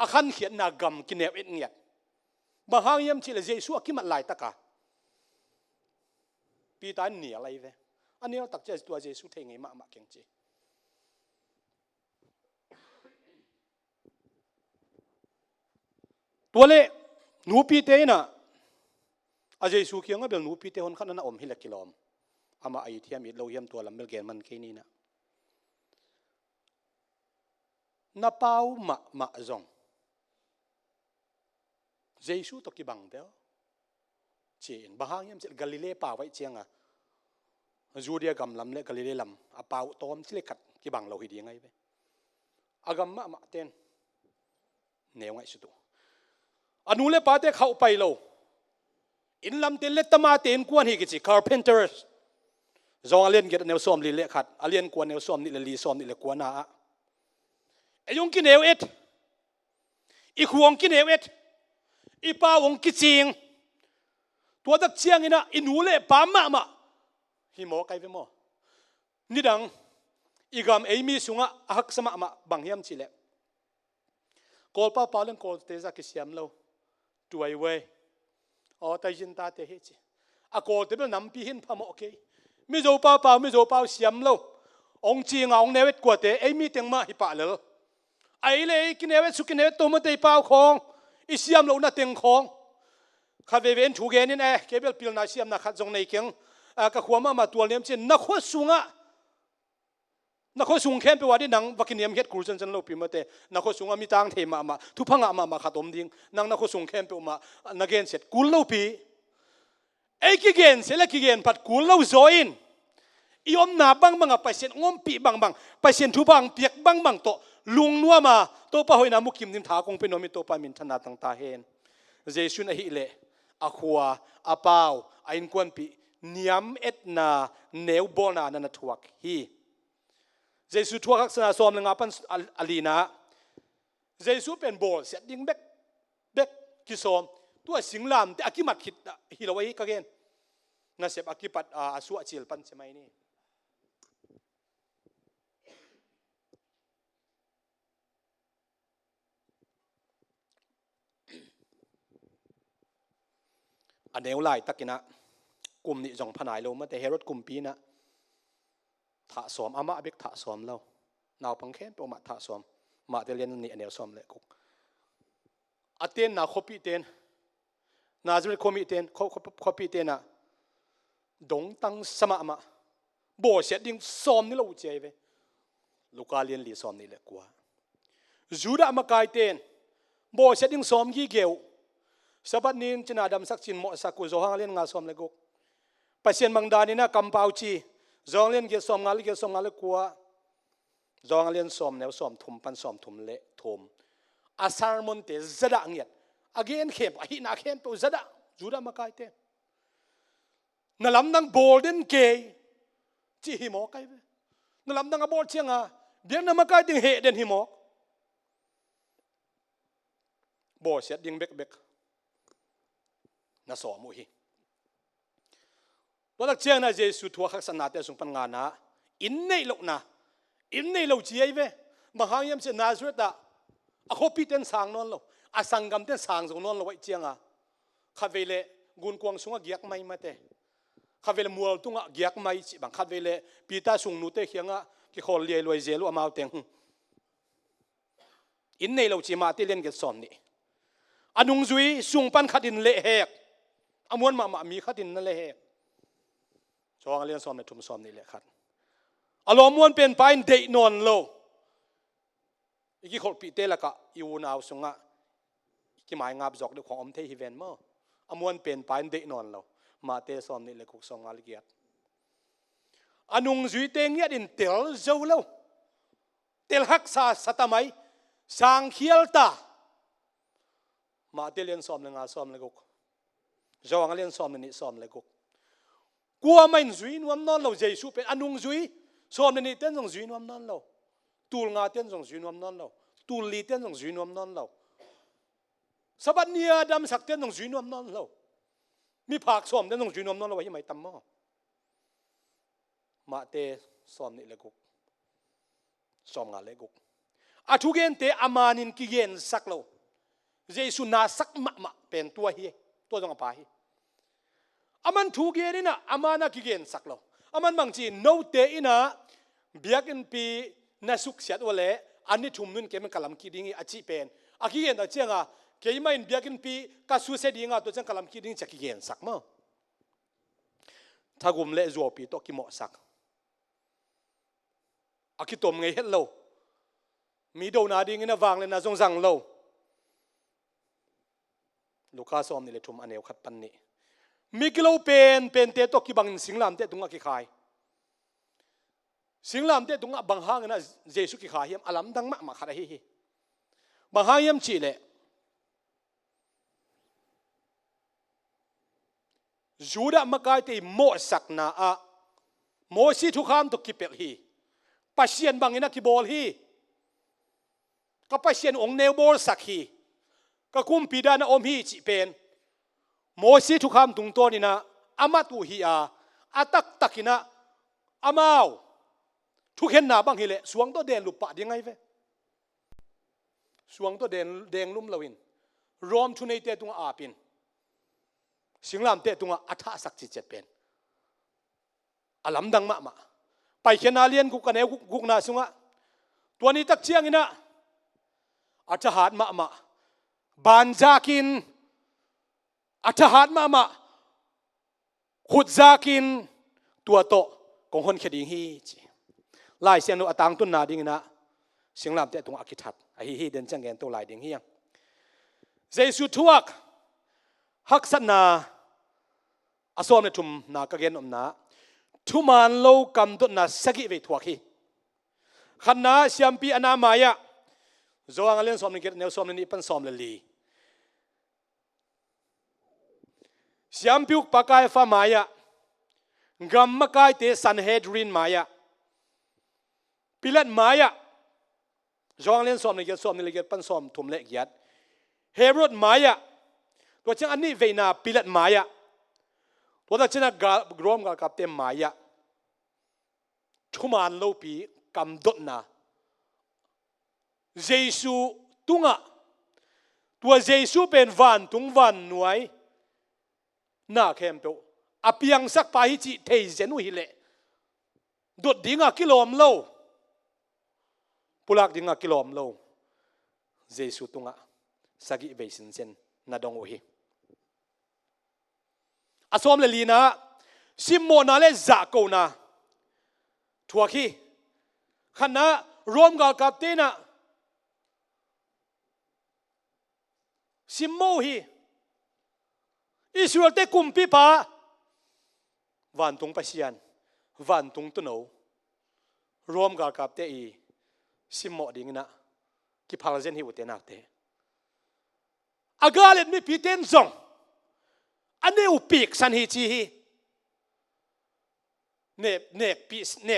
akhan khiat na gam kin neu et ngiat bahang yam chi le Jesu akimat lai taka pi tan ni lai ve ani tak che tua Jesu thei ngai ma keng chi tuale nu pi te na a Jesu kiang a bel nu pi te hon khan na om hi la kilom ama ai thiam mi lo yam to lam bel gen man ke ni na pau ma zong Jesu to ki bang bel chin bahang yam chel Galilee pa wai chianga Judea gam lam le Galilee lam a pau tom chile khat ki bang lo hi di ngai ve agam ma ten neu ngai su tu anu le pa te khau pai lo in lam te le tama ten kwan hi ki chi carpenters zong alien get neu som li le khat alien kwan neu som ni le li som ni le kwana a eyong ki neu et I khuang ki neu et ipa wong kiching tua dak chiang ina inule pa ma hi mo kai ve mo nidang igam amy sunga ahak sama ma banghiam chile kol pa palen kol te za ki siam lo tuai we o ta jin ta te he chi a kol te bel nam pi hin phamo ke mi zo pa siam lo ong chi nga ong newet kwa te amy teng ma hi pa lo ai le ki newet su ki newet to ma te pa khong isiam lo na teng khong kha ve ven thu gen in kebel pil na siam na khat jong nei keng ka khwama ma tual nem chen na kho sunga นักสุ่งเข้มไปว่าดินังวักเนียมเฮ็ดกูจันโลปีมาเตนักสุ่งมีตังเทมาทุพังมาขัดอมดิ้งนักสุ่งเข้มไปมานักเกณฑ์เสร็จกูโลปีไอ้กิเกณฑ์เสร็จแล้วกิเกณฑ์ปัดกูโลโซอินอีอมนาบังไปเส้นงมปีบังไปเส้นทุบังเปียกบังโตลุงนัวมาโตปะหอยนามุกิมนิมถาคงเป็นโนมิโตปามินธนาตังตาเฮนเจสุนอหิเลอาขัวอาเปาอินกวนปีนิยมเอ็ดนาเนวบอนานันทวักฮีเจสุทวักษณะสอมลงอาปันอลีนาเจสุเป็นโบลเสดิ้งเบกกิสอมตัวสิงลามแต่อากิมัดขิดฮิลาวายกันน่าเสพอากิปัดอาสุอาจิลปันใช่ไหมนี่อันเดียวไล่ตักกินะกลุ่มนี้จงพนายเรามาแต่เฮรถกลุ่มปีนะถ้าสอมอามาเบกถ้าสอมเรานาวพังแค่เป็นมาถ้าสอมมาแต่เรียนนี่อันเดียวสอมเลยกุกอาเตียนนาคบปีเตียนนาจะเป็นคมีเตียนคบปีเตียนนะดงตั้งสมามาโบเสดิ้งสอมนี่เราเจ๋ยเว้ลูกาเรียนลีสอมนี่แหละกว่าจูดามากายเตียนโบเสดิ้งสอมยี่เกวสบัดนี้จะนาดำสักชินหมอสักกุโจหังเลียนงาสอมเลยกุกปัจเจียนบางดานี่นะกำปาวจีจองเลียนเกี่ยวสอมงาเกี่ยวสอมงาเลยกัวจองเลียนสอมแนวสอมถุมปันสอมถุมเละถุมอาสารมนเตจดะเงียดอาเกนเข้มอาหินาเข้มตัวจดะจูดามากายเตนลำนังโบลเดนเกย์จีหิมอกไกเวนลำนังโบลเชียงอ่ะเดี๋ยวนั้นมากายดึงเหเดนหิมอกโบเสียดึงเบกน่าสอมุฮีว่าลักเชียงน่ะเจสุทัวขักษณะแต่สงปัญงานะอินในโลกนะอินในโลกจีไอเวมหายามเสนาสุรตะอาคบิเต็นสางนอนโลอาสังกัมเต็นสางสงนอนโลไว้เชียงอ่ะข้าเวเลกุนกวางสงอ่ะเกียกไม่มาเตข้าเวลมัวตุงอ่ะเกียกไม่จีบังข้าเวลปีตาสงนุเตเขียงอ่ะกิขอเลียรวยเจลุอามาเต็งอินในโลกจีมาเตเล่นกันสอนนี่อนุงจุยสุงปันขัดินเละเหกอมวนมามีขัดินนั่นเละเหกจองเลียนสอนในทุ่มสอนนี่แหละขัดอารมณ์มวนเป็นไปเดยนอนโลอีกคนปีเตละกะอยู่นาวสงะอีกหมายงาบจอกเด็กของอมเทฮิเวนเมื่อมวนเป็นไปเดยนอนโลมาเตสอนนี่แหละกุกสองอาลิเกียตอนุงจุยเตงเงียดินเตลเจ้าโลเตลฮักษาสัตมัยสังเขียลตามาเตเลียนสอมเลยงาสอมเลยกุกจองเลียนสอมนี่สอมเลยกุกกัวไม่จุยนวมนอนเราเจสุเป็นอนุงจุยสอมนี่เต้นจงจุยนวมนอนเราตูลงาเต้นจงจุยนวมนอนเราตูลีเต้นจงจุยนวมนอนเราสบัดเนียดำสักเต้นจงจุยนวมนอนเรามีผักสอมเต้นจงจุยนวมนอนเราไว้ยังไม่ตั้มม้อมาเตสอมนี่เลยกุกสอมงาเลยกุกอาทุเกนเตอามานินกิเกนสักเราเจสุนาสักมะเป็นตัวเฮียตัวจงอภัยอามันถูกเกนี่นะอามานากิเกนสักเราอามันบางทีโนเตอินะเบียกินปีน่าสุขเสียตัวเละอันนี้ทุ่มนุ่นเกมันกลัมคิดิ้งอาชีเป็นอากิเกนตัวเจ้าอ่ะเกี่ยไม่เบียกินปีกัสุเสดิ้งอ่ะตัวเจ้ากลัมคิดิ้งจะกิเกนสักมั้งถ้ากุมเละจัวปีตัวกิโมสักอากิตมไงเห็นเรามีโดนาดิ้งนะวางเลยนะจงสั่งเราลูกค้าสอมนี่เลยทุ่มอันเอวขัดปันนี่มิกโลเป็นเตะตกกีบังสิงลามเตะตรงอ่ะกี่ขายสิงลามเตะตรงอ่ะบางห้างนะเจสุกี่ขายเฮียมอลัมดังมะขัดเฮียบางห้างเฮียมจีเลยจูดามากายตีโมสักนาอะโมซีทุกคำตกกิเปลฮีปัสเซียนบางอินักกิบอลฮีก็ปัสเซียนองเนวบอลสักฮีก็คุมปีดานะอมฮีจีเป็นโมซีทุกคำตุงตัวนี่นะอามาตูฮีอาอาตักตักินะอามาวทุกเห็นหน้าบางฮีเลยสวงตัวเด่นลุปะยังไงเว้สวงตัวเด่นลุ่มลวินรวมทุนในเตตุงอาปินสิงลามเตตุงอาทัสักจิตเจ็ดเป็นอลัมดังมะไปเขียนอาเลียนกุกกันเอวกุกนาสุงะตัวนี้ตักเชียงนี่นะอาจจะหาดมะบานจากินอาจารย์มาขุดจากินตัวโตของคนขดิงฮีจี ลายเสียงโนอตังตุนนาดิ่งนะเสียงลำเตะตรงอากิทัดไอ้ฮีเดินจังแกนตัวลายดิ่งเฮียงเจสุทวกฮักษนาอาสอมในทุมนากะเกนอมนาทุมานโลกำตุนนาสกิเวทวกฮีขันนาเสียมปีอนามายะจวงเล่นสอมในเกตเนวสอมในนี้เป็นสอมเลลีเสียมพิวปากายฟ้ามายะกัมมะกายเตสันเฮดรินมายะพิลัดมายะจวงเล่นสอมในเกตสอมในเกตเป็นสอมทุมเล็กยัดเฮโรดมายะตัวเจ้าอันนี้เวนาพิลัดมายะตัวเจ้านักกรอมกับเต็มมายะทุมานโลปีกำดดนาเยซูตุงะตัวเยซูเป็นวันตุงวันหน่วยน่าเข้มโตอภิยังสักไปจิเทเจนุฮิเลดดดิ่งกิโลมโลปุลักดิ่งกิโลมโลเยซูตุงะสกิเวสินเซนนาดงโอฮิอาสอมเลลีนะซิมโมนาเลจากโกนาทัวคีขณะรวมกับเตนะซิมโมฮีอิสราเอลเตกุมปีปาวันตุงปัสยันวันตุงตุโนรวมกับเตอีซิมโมดิ่งนะกิพาลเจนฮิวเตนักเตอากาเลนมีพิเตนซงอันนี้อุปิกสันฮิจีฮีเน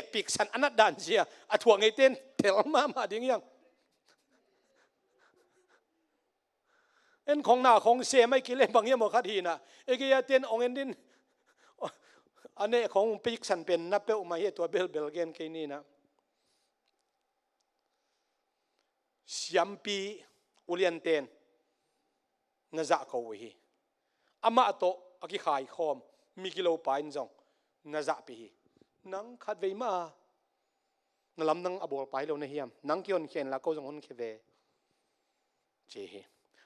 กปีกสันอนัดดันเชียอถวงไอเต้นเทลมาดิ่งยังเอ็นของหน้าของเสียไม่กี่เล่มบางอย่างหมดคดีนะเอกยาเต้นองเอ็นดินอันนี้ของปีกสันเป็นนับเปลมาเฮตัวเบลเกนแค่นี้นะยามปีอุเลียนเต้นน่าจะเขาไว้อามาโตอากิขายคอมมีกิโลไปน์จงน่าจะปีนังขัดเวมานั่งลำนังอบอลไปแล้วนะเฮียมนังกิอนเขียนแล้วก็จงคนเขเวเจเฮ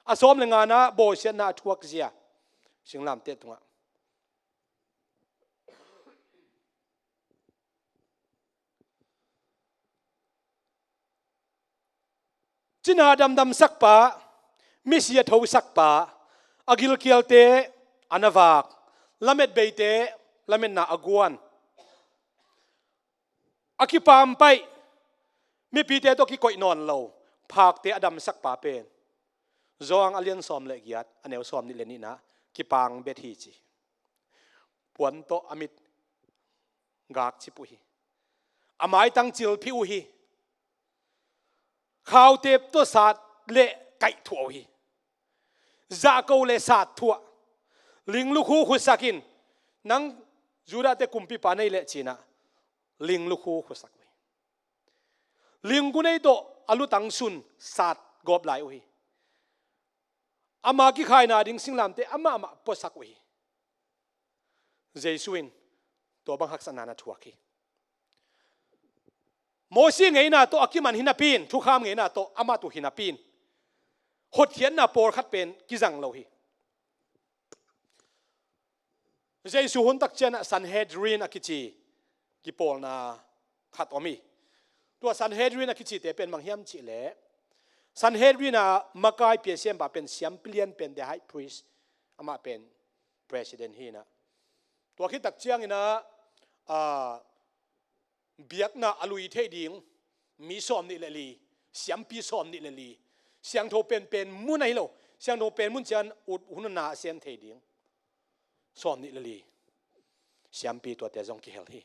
อาสมในงานนะโบเชนาทวกเสียสิงลำเตะตรงอ่ะจินาดำสักปะมิเสียทวสักปะอากิลเกียลเตอันวากละเม็ดเบเตละเม็ดนาอากวนอากิปามไปมีปีเตตัวกิก่อยนอนเราภาคเตอดำสักปะเป็นจวงอเลียนซอมเล็กยัดอันเอวซอมนี่เลนี่นะกิปังเบทีจีปวนโตอมิดกากชิปุฮีอามายตังจิลพิวฮีข่าวเต็บตัวศาสตร์เละไก่ถั่วฮีจากเอาเละศาสตร์ถั่วลิงลูกคู่ขุดสักินนังจูดาเตกุมปีปานในเละจีนะลิงลูกคู่ขุดสักวีลิงกูในโตอาลุตังซุนศาสตร์กอบไหลวีอามากิขายนาดิ่งสิงลำเตอามาปสักวีเจสุวินตัวบังคักสนานาทัวกีโมซีไงนาโตอากิมันหินาปีนทุกขามไงนาโตอามาตุหินาปีนหดเขียนนาโปรคัดเป็นกิจังโลหิเจสุหุนตักเจนะสันเฮดรีนอากิจีกิโปลนาขัดอมีตัวสันเฮดรีนอากิจีเตเป็นบางเฮียมจิเล่สันเฮดรีนามาไกายเปียเซียมบาเป็นเซียมเปลี่ยนเป็นเดไฮพรีสอามาเป็นประธานฮีนะตัวคิดตักเจียงนะเบียกนะอลุยเทดิงมีสอมนี่เลยลีเสียมปีสอมนี่เลยลีเสียงโทเป็นมุนไหนโลเสียงโทเป็นมุนจันอุดหุนนาเสียมเทดิงสอมนี่เลยลีเสียมปีตัวเตจงกิเฮลฮี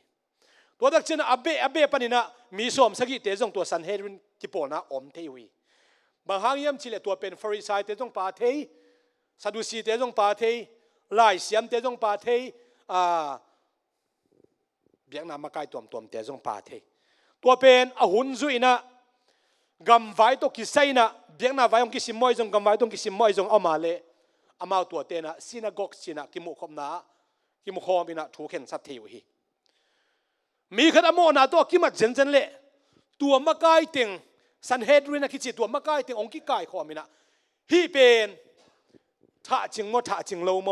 ตัวตักเจนะอเบปนินะมีสอมสกิเตจงตัวสันเฮดรินกิโปนะอมเทวีบางครั้งยามชิเลตัวเป็นฟาริสายเตจงปาเทซาดูซีเตจงปาเทลายเสียมเตจงปาเทเบียงนามาไกลตัวเตจงปาเทตัวเป็นอหุนจุยนะกำไว้ตัวกิไซนะเบียงนาไว้องกิสิมอยจงกำไว้ตัวกิสิมอยจงเอามาเลยอามาตัวเตนะซินาโกกสินะกิมุขมนากิมุขมินะถูกเข็นสัตเทวฮีมีขนาดโมนาตัวกิมัดเจนเละตัวมาไกลเต็งสันเฮดรินะคิดจิตตัวมาไกลเต็งองกิไกขอมินะฮีเป็นถ้าจิงโมถ้าจิงโลโม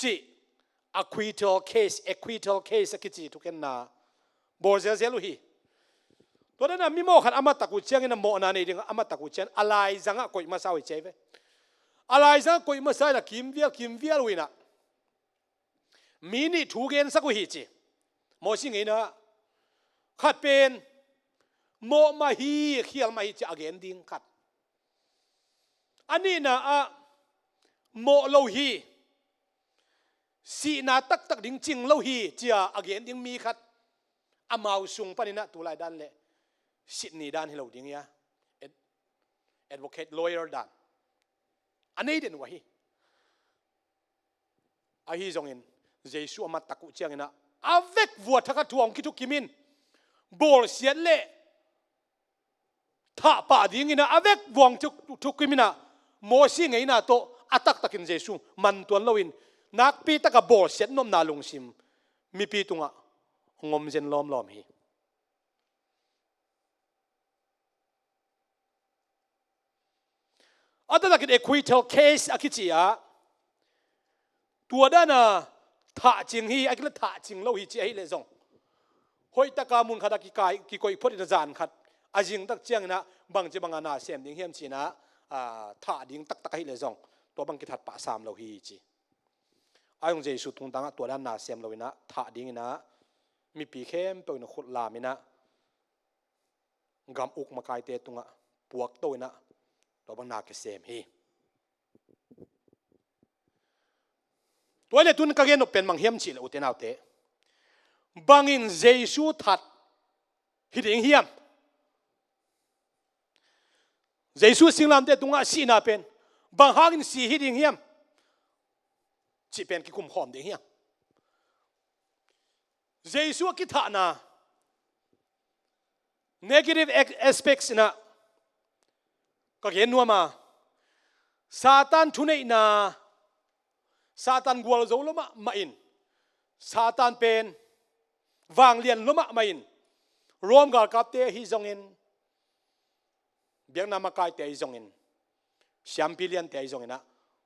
จิ acquittal case คิดจิทุกเข็นนาโบเซลลูฮี ตัวนั้นมีโมขันอามาตะกุเชียงนะโมนานี่ดิงอามาตะกุเชียงอะไรจังอ่ะกอยมาสาวเจ็บอะไรจังกอยมาสาวนะคิมเวียลวินะมีนี่ถูกเกณฑ์สักวิจิโมชิงไงนะขัดเป็นโมมาฮีเขียลมาฮีจะอเกนดิ้งขัดอันนี้นะโมโลฮีสีนาตักดิ้งจริงโลฮีจะอเกนดิ้งมีขัดอามาสุงปนินะตัวลายด้านเล่สิทธิ์นี้ด้านให้เราดิ้งยาadvocate lawyer ด้านอันนี้เด่นวะฮีอาฮีจงอินเยซูอามาตะกุเชียงนะอาเวกวัวทักทวงคิดทุกกิมินบอลเสียเล่ถ้าป่าดิ้งนะอาเวกวังทุกกิมินะโมซิงไงนะโตอัตักตักินเยซูมันตัวเราอินนักปีตะกับบอลเสียนมนาลงซิมมีปีตุงะงมเจนล้อมฮีอัตตะกิน acquittal case อากิจิอาตัวด้านะถ้าจริงฮีไอ้ก็ถ้าจริงเราฮีจีไอ้เลยส่งหอยตะกามุนขัดกี่กอยพอดีจะจานขัดอาจิงตักเจียงนะบางจะบางนาเสียมดิ้งเฮียมจีนะถ้าดิ้งตักให้เลยส่งตัวบางกิทัดปะสามเราฮีจีอายุเจสุตุงตังตัวด้านนาเสียมเราวินะถ้าดิ้งนะมีปีเข้มเป็นขุดลามินะกำอุกมาไกเตตุงะปวกตัวนะตัวบางนาเกษมฮีตัวเลตุนก็เกณฑ์เป็นมังเฮียมจีเลยอุตนาเตบางอินเจสุทัดฮิดิงเฮียมเจสุสิงลามเตตุงะสีนาเป็นบางหากินสีฮิดิงเฮียมจีเป็นกิคุมหอมดิงเฮียมเจสุกิฐานะ negative aspects นะก็เห็นนัวมาซาตานทุนเนนะซาตานกวลโจลมะมาอินซาตานเป็นวางเลียนลมะมาอินรวมกับเตฮิจงอินเบียงนามากายเตฮิจงอินแชมเปี้ยนเตฮิจงอินนะ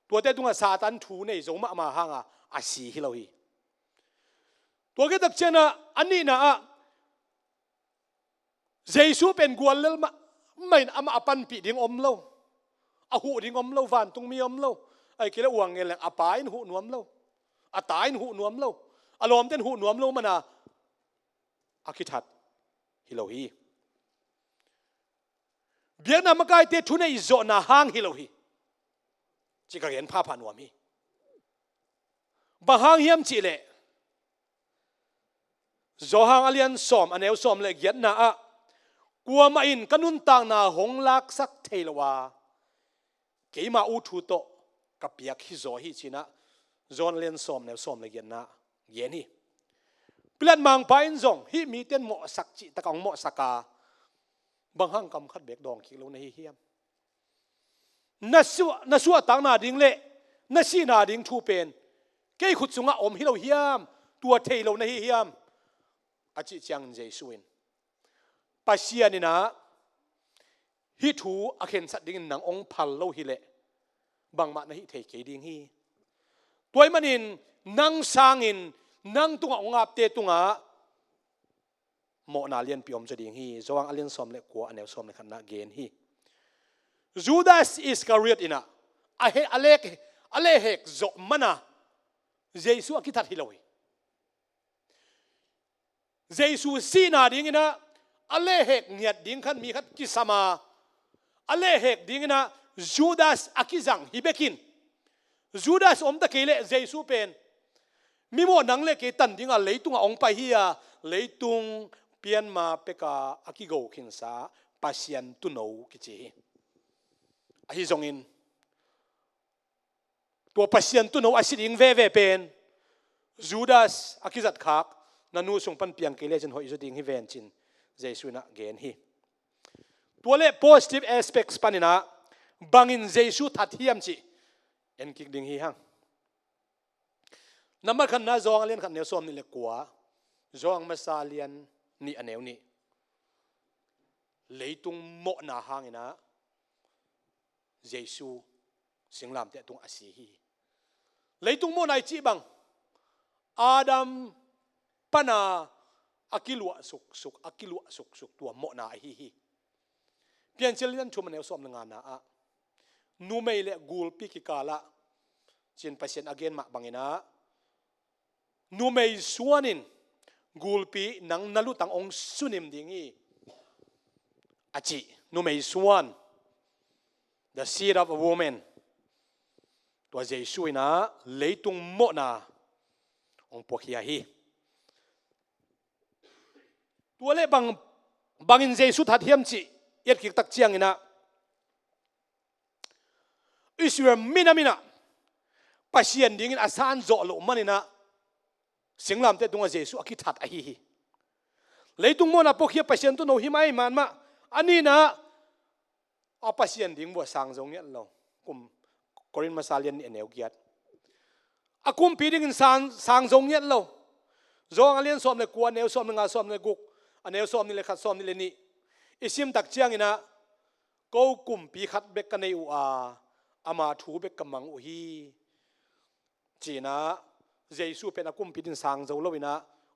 ตัวเตตุงะซาตานทุนเนโจมะมาหางอาศีฮิโลฮีตัวเกตักเชนะอันนี้นะเยซูเป็นกวลเลมะไม่อามาปันปีดิ้งอมโลอาหูดิ้งอมโลฟันตุงมีอมโลไอ้กิเลอวงเงี้ยแหละอาปายหูนวมโลอาตายหูนวมโลอารมณ์เต้นหูนวมโลมันอาคิทัดฮิโลฮีเบียงนามกายเตทุนในโจนาหางฮิโลฮีจิกเห็นภาพผ่านวมีบางหางเฮียมจีเล่โจหางอเลียนสอมอันเอวสอมเล็กยันนะกลัวมาอินกันุนต่างนาหงลักสักเทลวาเกี่ยมาอุทุโตกับเปียกฮิโซฮิชินะจอนเลียนสอมเนวสอมเลยเย็นนะเย็นฮีเปลี่ยนมังไปอินซงฮิมีเต้นหมอสักจิตะกองหมอสักาบางห้างกำคัดเบกดองคิโลในเฮียมนัสวต่างนาดิ่งเละนัสีนาดิ่งทูเป็นเกี่ยขุดสุงะอมฮิโลเฮียมตัวเทโลในเฮียมอาจิจังเจสุอินปัสยานี่นะฮิทูอาเข็นสัตดิ่งหนังองพัลโลฮิเลบางมาในฮิเทเกดิ่งฮีตัวมันอินนังสางอินนังตุงองอาบเตตุงะโมนาเลียนพิอมจะดิ่งฮีจวงอเลียนสอมเล็กกัวอันเอวสอมเล็กขนาดเกนฮีจูดาสอิสการิตอินะอเลเฮกจบมันนะเยซูอากิทัดฮิโลฮีเยซูสีนาดิ่งนะอเลเฮกเนียดดิ่งขันมีขัดกิสมาอเลเฮกดิ่งนะจูดาสอากิจังฮิเบกินจูดาสอมตะเกเลเยซูเป็นมีโมนังเลกตันดิ่งเลยตุงองไปเฮียเลยตุงเปลี่ยนมาเปกาอากิโกขินซาปัสยันตุโนกิจิอาฮิจงอินตัวปัสยันตุโนอาศิดิงเวเป็นจูดาสอากิจัดคักนันูส่งปันเปียงเกเลจันหอยจุดิงฮิเวนจินเยซูนะเกนฮีตัวเล positive aspects ปันนะบางอินเยซูทัดเทียมจีเอ็นกิกดิ่งฮีฮังน้ำมันขันน่าจองเลียนขันเนวส้มนี่เล็กกว่าจองมาซาเลียนนี่อันเนวนี่เลยตุงโมนาหางนะเยซูสิงลามเตตุงอาศีฮีเลยตุงโมนายจีบังอาดัมปนา akilua suk akilua suk tua mo na hi pian chelian chuma ne som nga na a nu mei le gul pi ki kala chin pasien again ma bangina nu mei suanin gul pi nang nalu tang ong sunim dingi achi nu mei suan the seed of a woman tua jesu ina leitung mo na ong pokhia hi tua le bangin jesu that hiam chi yet ki tak chiang ina Israel mina pasien dingin asan zo lo manina singlam te tunga jesu akithat a hi leitung mo na pokhia pasien tu no hi mai man ma ani na a pasien ding bo sang zong yet lo kum korin masalian ni eneu kiat akum piding in sang zong yet lo zong alian som le kwa neu som nga som le guk aneu som ni le khat som ni le ni isim tak chiang ina ko kum pi khat bek ka nei u a ama thu bek kamang u hi china jesu pen akum pi din sang zo lo ina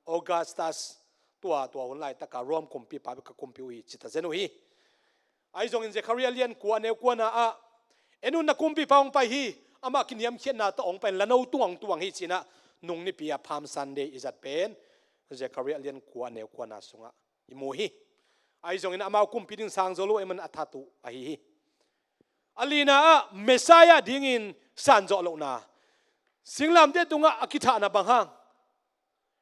augustus tua hon lai ta ka rom kum pi pa ka kum pi u hi chita zenu hi ai zong in zechariah lian kwa neu kwa na a enun na kum pi paung pa hi ama kiniam khian na ta ong pen lano tuang hi china nung ni pia palm sunday is at pen zechariah lian kwa neu kwa na sunga imu hi ai zong in ama kum pi din sang zo lo eman athatu a hi alina messiah dingin san zo lo na singlam te tunga akitha na banghang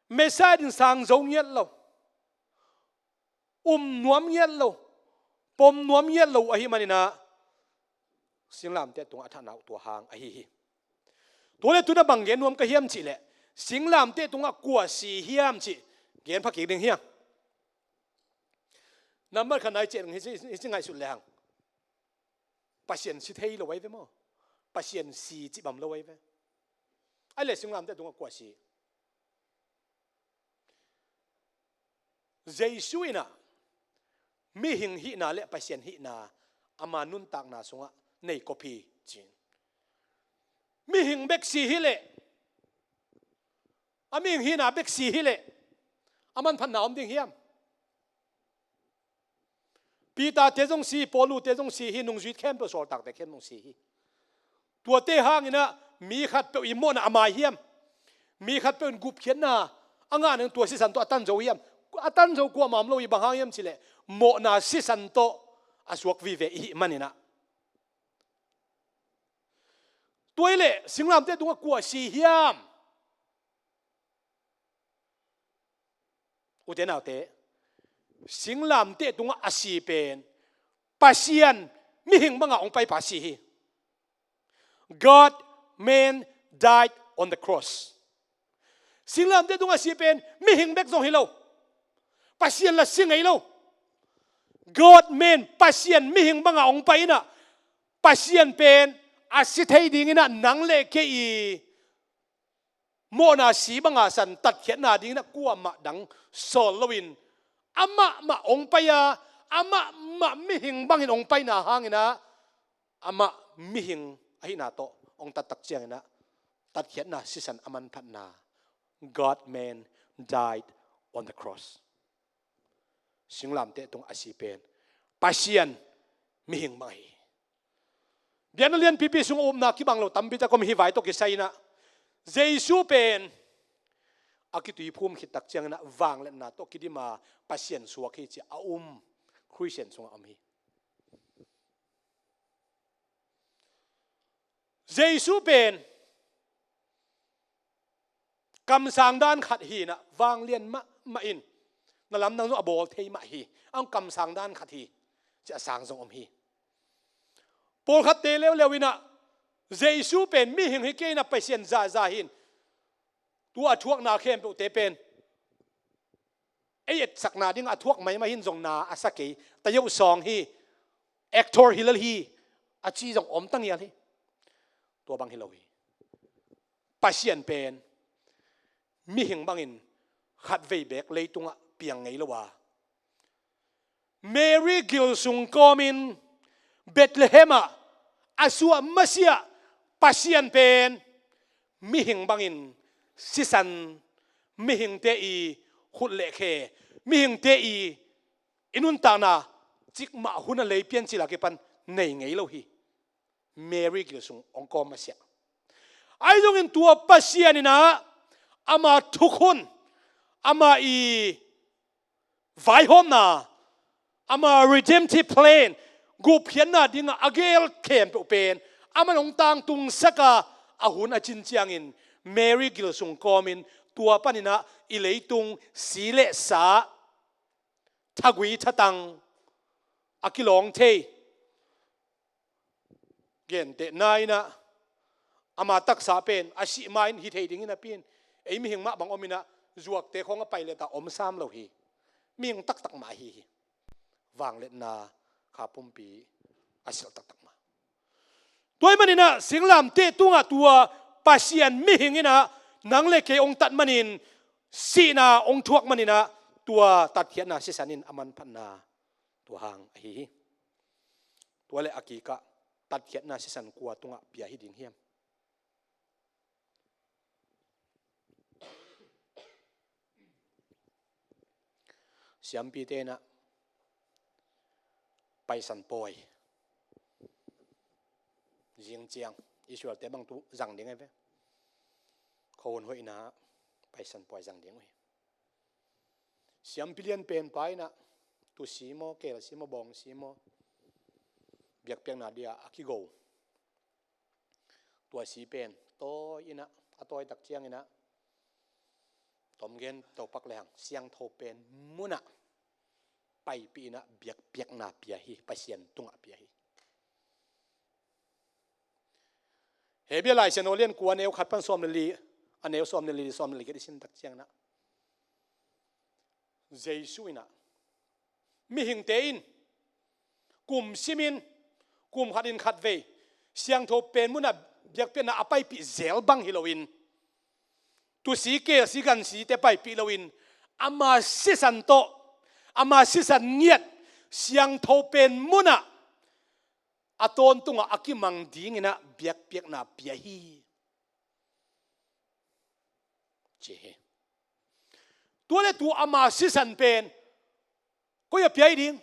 messiah din sang zo yet lo nuam yet lo pom nuam yet lo a hi manina singlam te tunga athana tu hang a hi tole tuna banggen nuam ka hiam chi le singlam te tunga kwa si hiam chi gen phaki ding hiang number khanai chen hi ngai su lang pasien si thei lo wai ve mo pasien si chi bam lo wai ve ai le singlam te tunga kwa si jesuina mi hing hi na le pasien hi na ama nun tak na sunga nei copy chin mi hing bek si hi le ami hi na bek si hi le aman phan na om ding hiam pita te jong si polu te jong si hi nung juit khem pe sol tak te khem nung si hi tua te hang ina mi khat pe i mo na ama hiam mi khat pe gup khian na anga nang tua si san to atan zo hiam atan zo kwa mam lo i bang hiam chile mo na si san to aswak vi ve hi manina toile singlam te dunga kwa si hiam uten autte singlam te tunga asi pen pasien mi hing manga ong pai pasi hi God man died on the cross singlam te tunga si pen mi hing bek zong hilo pasien la singai lo God man pasien mi hing manga ong pai na pasien pen asi thei ding ina nang le ke i mo na si banga san tat khian na ding na kwa ma dang sol lowin ama ma ong paya ama ma mi hing bangin ong pai na hangina ama mi hing ai na to ong tat tak chiang na tat khian na si san aman phat na God man died on the cross singlam te tung asi pen pasien mi hing mai bian lian pipi sung na ki banglo tambi ta kom hi vai to ki saina jesu pen akitui phum khitak chiang na wang le na to kidima pasien suak hi chi christian sung am hi jesu pen kam sang dan khat hi na wang lian ma in na lam nang zo abol thei ma hi ang kam sang dan khat hi cha sang zong om hi pol khat te lew lewina jesu pen mi hing hi ke na pasien za hin tu athuak na khem pe te pen et sakna ding athuak mai ma hin jong na asake tayo song hi actor hilal hi achi jong om tang ya hi to bang hilohi pasien pen mi hing bangin khat vei bek leitunga piang ngei lowa Mary Gilsung komin Bethlehema asua masia pasien pen mi hing bangin sisan mi hing te i ขุดเละเคมีหิงเตอีอินุนตานาจิกมาหุ่นเลยเปลี่ยนจิลาเกปันในไงเราฮีเมรี่กิลซุงองกอมาเสียไอ้ตรงนี้ตัวปัสเซียนี่นะอามาทุกคนอามาอีไวฮอมนาอามา redemptive plan กูเพียนนาดิ้งอาเกลเข้มเป็นอามาลงตังตุงสักอาหุ่นอาจินจียงอินเมรี่กิลซุงกอมินตัวปันนี่นะอิเลยตุงสีเลสาทักวีทัตังอากิลองเทเกนเตนายนะอามาตักษาเป็นอาศิมาอินฮิตเฮดิ้งนะเป็นไอ้มีหิงมาบางอมินะจวกเตะของไปเลยตาอมซ้ำเราฮีมีหิงตักมาฮีวางเล็ดนาขาปุ่มปีอาศิลตักมาตัวมันนี่นะสิงลามเตะตัวปัสเซียนมีหิงนี่นะนังเล็กเคองตัดมันนินสีนาองทวกมันนี่นะตัวตัดเขียนนะสิสันินอามันพันนาตัวหางฮีตัวเล็กอากีกะตัดเขียนนะสิสันกัวตุงะเปียฮิดิงเฮียมเสียมปีเตนะไปสันปอยยิงเจียงอิสราเอลเตบังตุจังเดียงไงเว้คนหัวอินาไปสันปอยจังเดียงไว้เสียมพิเลียนเป็นไปนะตุสีโมเกลสีโมบองสีโมเบียกเปียงนาเดียอากิโกตัวสีเป็นโตอินะอตอยตักเจียงอินะตอมเงินตัวปักแรงเสียงโทเป็นมุนะไปปีนะเบียกเปียกนาเปียฮีไปเสียนตุงะเปียฮีเฮเบียไลเซโนเลียนกัวเนวขัดปันซ้อมเนลีอันเนวซ้อมเนลีซ้อมเนลีก็ได้สินตักเจียงนะเจสุอินะมีหิงเตอินกลุ่มซิมินกลุ่มขัดอินขัดเวเสียงโทเป็นมุนะเบียกเปียกนาอไปปีเซลบังฮิโลวินตัวสีเกลสีกันสีเตไปปีโลวินอามาสิสันโตอามาสิสันเงียดเสียงโทเป็นมุนะอาตนตุงอากิมังดีงินะเบียกเปียกนาเปียฮีเจตัวเล็กตัวอามาสิสันเป็นก็อย่าเปียดิ้ง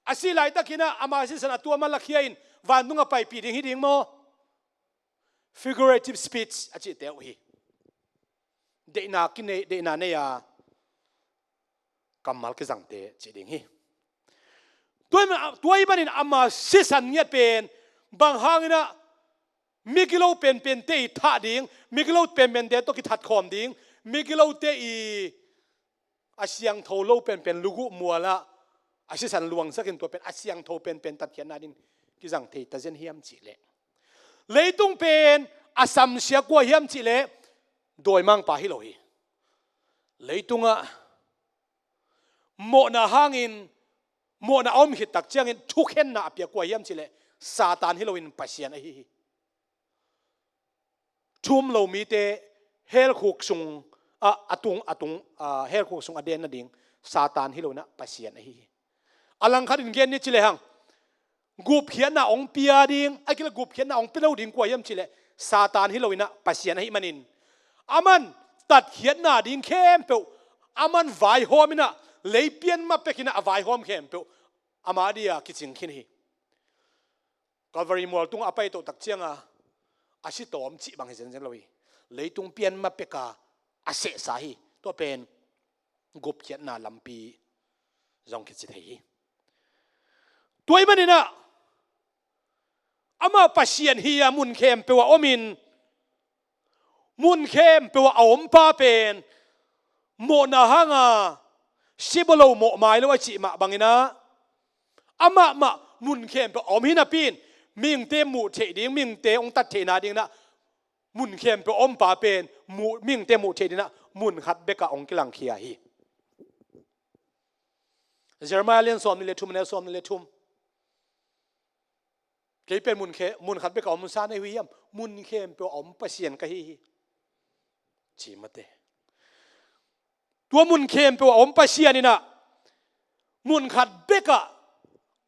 อาศิไลตะกินะอามาสิสันตัวมันลักเฮียนวันตุงไปปีดิ้งฮิดิ้งโม figurative speech อาจิเตวฮีเดนากินเดนาเนียกำมัลกิจังเตจิดิงฮีตัวอีบันอามาสิสันเงียเป็นบางหางนะมิกิโลเป็นเตอีท่าดิ้งมิกิโลเป็นเตตกิทัดคอมดิ้งมิกิโลเตอีอาเซียงโทโลเป็นลูกุมัวละอาสิสันลวงสักินตัวเป็นอาเซียงโทเป็นตัดเขียนนาดินกิจังเตตะเจนเฮียมจิเลเลยตุงเป็นอาสัมเสียกว่าเฮียมจิเลโดยมังปาฮิโลฮีเลยตุงะโมนาหางอินโมนาอมหิตตักเจียงอินทุกเห็นนาเปียกว่าเยี่ยมสิเลซาตานฮิโลวินปัสยานไอฮีชุมเรามีเตเฮลคุกซุงอาตุงเฮลคุกซุงอเดนนาดิงซาตานฮิโลนะปัสยานไอฮีอลังคัดินเกนนี่จิเลหังกูเพียนนาองเปียดิงไอ้กิเลกูเพียนนาองเปียวดิงกว่าเยี่ยมสิเลซาตานฮิโลวินะปัสยานไอฮีมันินอามันตัดเขียนหน้าดิ้งเข้มเปล่าอามันไวหอมินะเลยเปลี่ยนมาเป็นกินะไวหอมเข้มเปล่าอามาดีอะคิดจริงคิดฮีก็วารีมัวตุงอาไปตัวตักเชียงอาชิโตมจิบางเห็นเช่นเลยเลยตุงเปลี่ยนมาเป็นกาอาเสสาฮีตัวเป็นกุบเขียนหน้าลำปีจงคิดจิตฮีตัวมันนี่นะอามาปัสเซียนฮีมุนเข้มเปล่าอมินมุนเข้มเปล่าอมป้าเป็นโมนาฮังสิบโลโมไม้แล้วว่าจิมาบังนะอามามุนเข้มเปล่าอมหินาปีนมิงเตมูเทดิ้งมิงเตองตัดเทนาดิ้งนะมุนเข้มเปล่าอมป้าเป็นมูมิงเตมูเทดิ้งนะมุนขัดเบกะองกิลังเคียฮีเจอร์มาเลียนสอมนิเลทุมเนลสอมนิเลทุมเกี่ยเป็นมุนขัดเบกะอมมุนซาในวิยมมุนเข้มเปล่าอมปัสเซียนกะฮีจีมาเตตัวมุนเข้มเปล่าอมปัสเซียนนี่นะมุนขัดเบกะ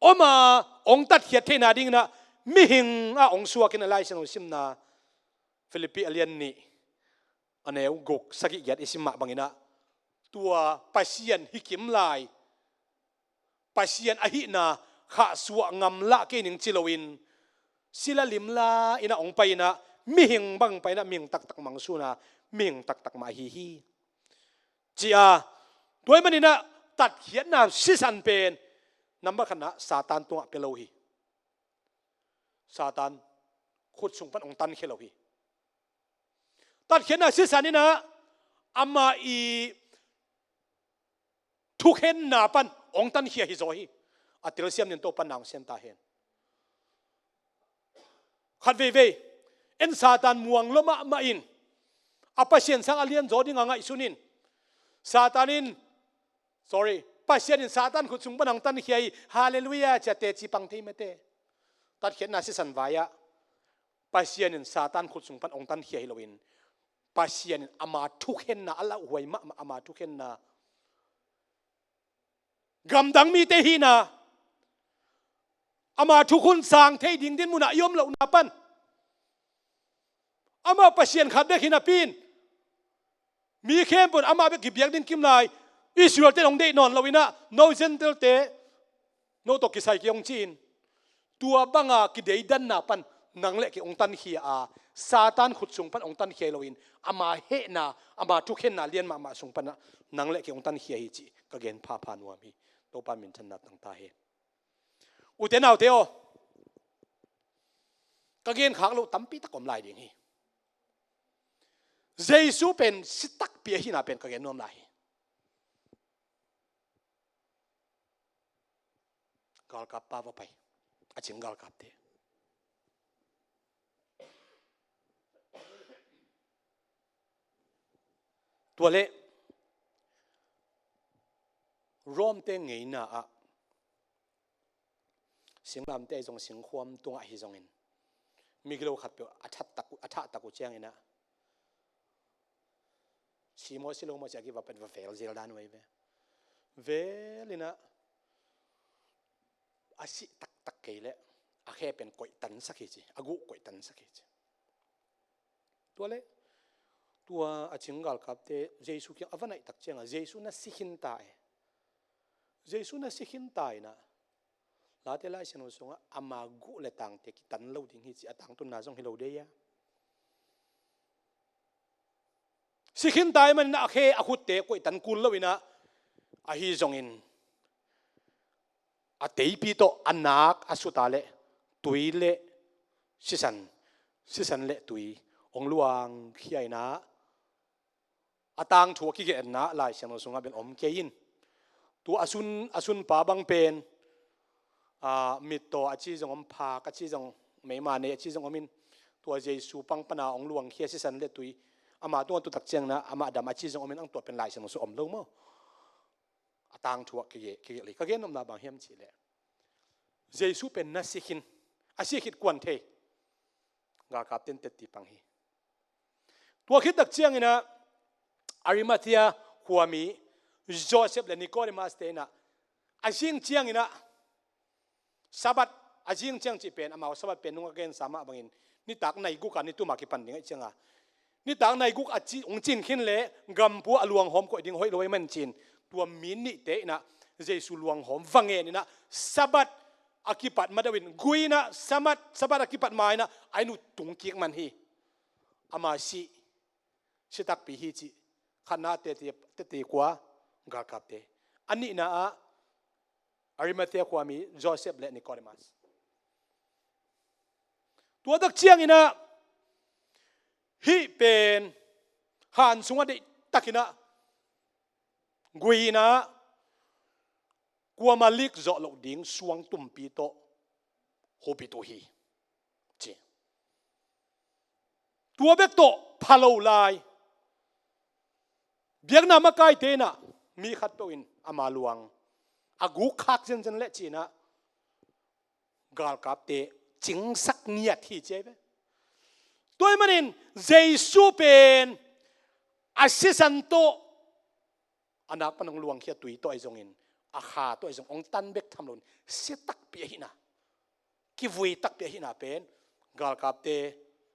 อมาองตัดเขียดเทนาดิ้งนะมิหิงองสัวกินอะไรสนุสิมนาฟิลิปปิเลียนนี่อันเอวกกสกิยัดอิสิมะบางอินะ ตัวปัสยันฮิกิมลายปัสยันอหินาข้าสวงำละเกนิงจิลวินศิลลิมลาอินะองไปนะมิหิงบังไปนะมิงตักตักมังสูนะมิงตักตักมาฮีฮีจีอาด้วยมันนี่นะตัดเขียนนะสิสันเป็นนับว่าขณะซาตานตัวเปโลฮีซาตานขุดสุงปันองตันเคโลฮีตัดเขียนนะสิสันนี่นะอามาอีทุกเห็นนาปันองตันเขียฮิโซฮีอัติรเซียมเนี่ยโตปันนางเซนตาเห็นขัดเว่ยเอ็นซาตานมวงลมะมาอินอาปัสเซียนสังอาเลียนโจดิงางไอสุนินซาตานิน sorry ปัสเซียนซาตานขุดสุงปันองตันเขียฮาเลลูยาจะเตจิปังที่เมเตตัดเขียนนาซิสันวายะปัสเซียนซาตานขุดสุงปันองตันเขียฮิโลวินปัสเซียนอามาทุกเห็นนาอัลลอฮ์หวยมะอามาทุกเห็นนากำดังมีเตหีนาอามาทุกคนสั่งเทดิงดินมุนายมเหล่านาปันอามาปัสเซียนขัดเบกินาปีนมีเข้มปนอามาเบกิบยังดินกิมนายอิสราเอลเตลงเดนอนเราวินะโนเซนเตลเตโนตกิไซกิองจีนตัวบังอากิเดดันนาปันนังเล็กองตันเขียอาซาตานขุดสุงปันองตันเขียเราวินอามาเฮนาอามาทุกเห็นนาเลียนมาสุงปันนังเล็กองตันเขียฮิจิกะเกนพาพานัวมีโตปามินชันนัดตั้งตาเฮอุเทนเอาเทโอกะเกนขางเราตั้มปีตะกอมลายดิ่งฮีเจซูเป็นสิตักเปียหินาเป็นกะเกนนอมลายกาลกับปาวไปอาจิงกาลกับเทตัวเละร่วมเต็งไงนะอะสิงลำเตะจงสิงความตัวหิจงอินมีกิโลขัดเปียวอัฐตะกุเจียงอินะสีโมสิโลมาจากที่ว่าเป็นว่าเฟลเจลดานไว้เวลินะอาศิตักเกลอาแค่เป็นก๋วยตันสักทีอากุก๋วยตันสักทีตัวเละตัวอาจิงกาลกับเตเจสุกี้อวันไหนตักเจียงเจสุน่ะสิขินตายเจสุน่ะสิขินตายนะลาเตล่าเชนสงฆ์อามากุเลตังเตกิตันเล่าดิ้งฮิจิตังตุนนาจงฮิโลเดียสิขินตายมันอาแค่อาคุเตก๋วยตันกุลเล่าวินะอาฮิจงอินอาเตยปีโตอันนักอาสุตาเลตุยเลสิสันเลตุยองลวงเขียนะอาตังทัวกิเกนนะลายเชนสงฆ์เป็นอมเกยินตัวอสุนป่าบังเป็นมิตโตอาชีจงอมพากอาชีจงไม่มาเนอาชีจงอมินตัวเจสูปังปนาองลวงเขียสิสันเลตุยอามาตัวตุตักเจียงนะอามาดามอาชีจงอมินอังตัวเป็นลายเชนสงฆ์อมลงมั้งต่างทัวกิเกเลยก็เกนนำนาบางเฮียมจีเลยเจสูเป็นนัสิขินอาศิขิดกวนเทกากับเต็นเตติปังฮีตัวคิดตักเจียงนะอาริมาเทียหัวมีโจเซฟและนิโคเดมัสเตนะอาจิงเจียงนะสับัดอาจิงเจียงจีเป็นอามาสับัดเป็นนุ่งเกนสามะบางอินนี่ตักในกุกันนี่ตัวมากิปันดิ่งไอเจียงอ่ะนี่ตักในกุกอาจิองจินขินเละกำปัวลวงหอมก็ดิ่งห้อยรวยมันจินตัวมินิเตนะเจสุลวงหอมฟังเงินนี่นะสับัดอากิปัดมาดวินกุยนะสับัดอากิปัดมานะไอ้หนูตุงเกียกมันฮีอามาสิตักปีฮีจีขนาดเตะกว่ากากับเตอันนี้นะอาริมาเทียความมีโจเซฟและนิโคเดมัสตัวตักเชียงนี่นะฮีเป็นหันสุงอดีตักินะกุยนะกัวมาลิกจอลกดิ่งสวงตุ่มปีโตโฮปิโตฮีจีตัวเบกโตพาโลไลเบียงนามาไกเตนะมีขัดตัวอินอามาลวงอากูคักเจนเละจีนะกาลกับเตจิงสักเนียที่เจ็บตัวมันอินเจสูเป็นอาศิสันโตอนักปนงลวงเขียตุยตัวไอจงอินอาคาตัวไอจงองตันเบกทำลุนเสียตักเปียหินะกิวุยตักเปียหินะเป็นกาลกับเต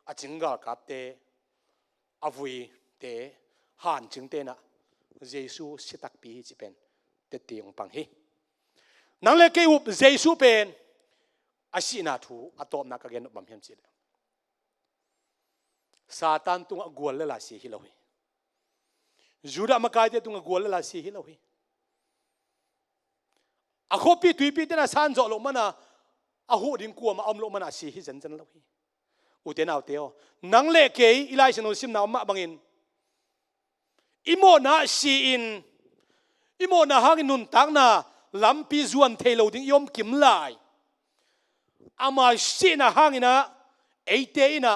อาจิงกาลกับเตอาวุยเตหันจิงเตนะ เยซูสิตักปีจิเป็นเตตีองปังฮีนังเลเกอุบเยซูเป็นอาศินาทูอัตอมนักเกนบัมเฮียมจิเลซาตานตุงกวลเลลาสีฮิโลฮีจูดามากายเตตุงกวลเลลาสีฮิโลฮีอาโคปีตุยปีเตนะซานจอลมันนะอาหูดินกัวมาอมลมันอาสีฮิจันจันโลฮีอุเทนเอาเตียวนังเลเกยอิไลชโนซิมนาอมะบังอินอิโมนาสีอินอิโมนาหางนุนตักนาลำปีจวนเทโลดิ้งยอมกิมลายอามาสีนาหางอินะเอเตอินะ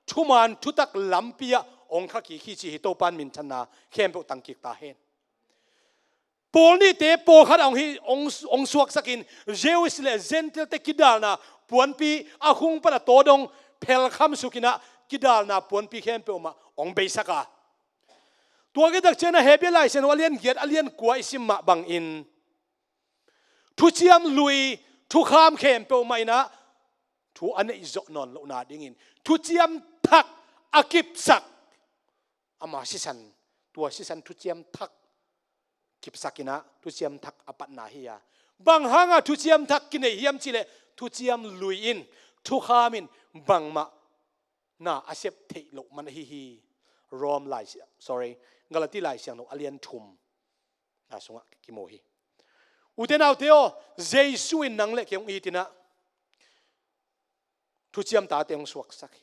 ทุมันทุตักลำปีอะองค์ขี้ขี้จีฮิโตปันมินชนะเข้มปุตังกิกตาเฮนปอลนี่เตปอขัดองสวกสกินเจวิสเลเซนเตลเตกิดาลนาปวนปีอาคุงปะโตดงเพลคำสุกินะกิดาลนาปวนปีเข้มปุมาองเบสกาตัวกิดักเจนะเฮเบลไลเซนวาเลียนเกียรอเลียนกัวอิสิมมาบังอินทุเจียมลุยทุขามเข้มปุมาอินะทุอันนี้จนอนลนาดิ่งอินทุเจียมทักอากิบสักอามาสิสันตัวสิสันทุเจียมทักกิบสักินะทุเจียมทักอปัตนาฮียาบางหางทุเจียมทักกินเฮียมจิเลทุเจียมลุยอินทุขามินบางมานาอาเซปเทโลมันฮีรอมไลsorry กาลาติไลเสียงโนอเลียนทุมนาสงะกิโมฮีอุเทนเอาเทโอเจสุอินนังเล็กยังอีตินะทุเจียมตาเตียงสวกสัก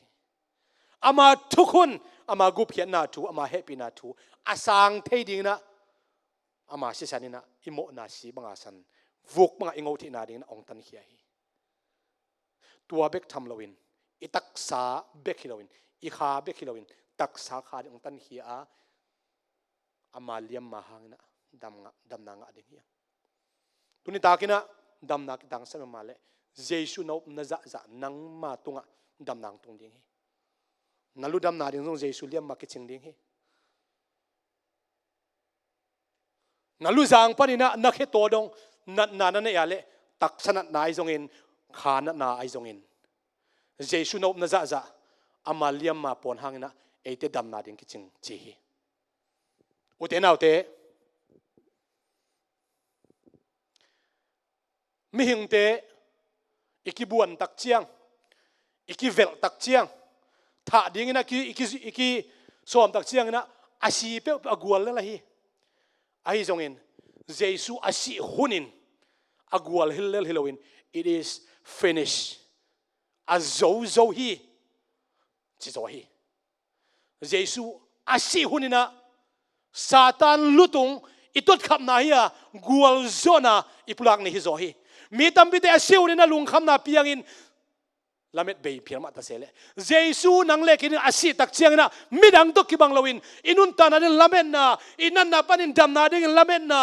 อามาทุกคนอามากุบเขียนนาทูอามาเฮปีนาทูอาสังเทดิงนะอามาสิสันนะอิโมนาสีบังอาสันวุกบังอิงโอทินาดิงนะองตันเขียฮีตัวเบกทำลวินอิตักษาเบกฮิลวินอิขาเบกฮิลวินตักษาขาดองตันเขียอามาเลียมมาหางนะดำนางอดิงเฮียตุนิตากินะดำนากิตังสมมาเลเจสุนอบนจะจะนังมาตุงะดำนางตุงดิงฮีนัลุดำนาดิงตรงเจสุเลียมมากิจิงดิงฮีนัลุจางปนินะนักเหตุดงนานั่นเนี่ยเลยตักสนัดนายจงอินขานัดนาไอจงอินเจสุนอบนจะจะอามาเลียมมาปนหางนะเอเตดำนาดิงกิจิงจีฮีอุเทนเอาเตมิหิงเตอีกิบวนตักเจียงอีกิเวลตักเจียงถ้าดิ้งนะอีกิสอมตักเจียงนะอาชีเปอากวลเลยละฮีไอ้จงอินเจสุอาชีหุนินอากวลฮิลเลลฮิโลวิน it is finished อาโซฮีจิโซฮีเจสุอาชีหุนินะซาตานลุตุงอิตุดขับนาฮีกวลโซนาอิปุลักนี่ฮิโซฮีมีตั้มพิเตอชิวนี่นะลุงคำนาเปียงอินลาเม็ดเบย์เพียงมาตัดเสลเจสูนังเล็กินอาศิตักเชียงนะมิดังตุกิบังลวินอินุนตานันลาเม็ดนะอินันนาปันินดำนาดิ่งลาเม็ดนะ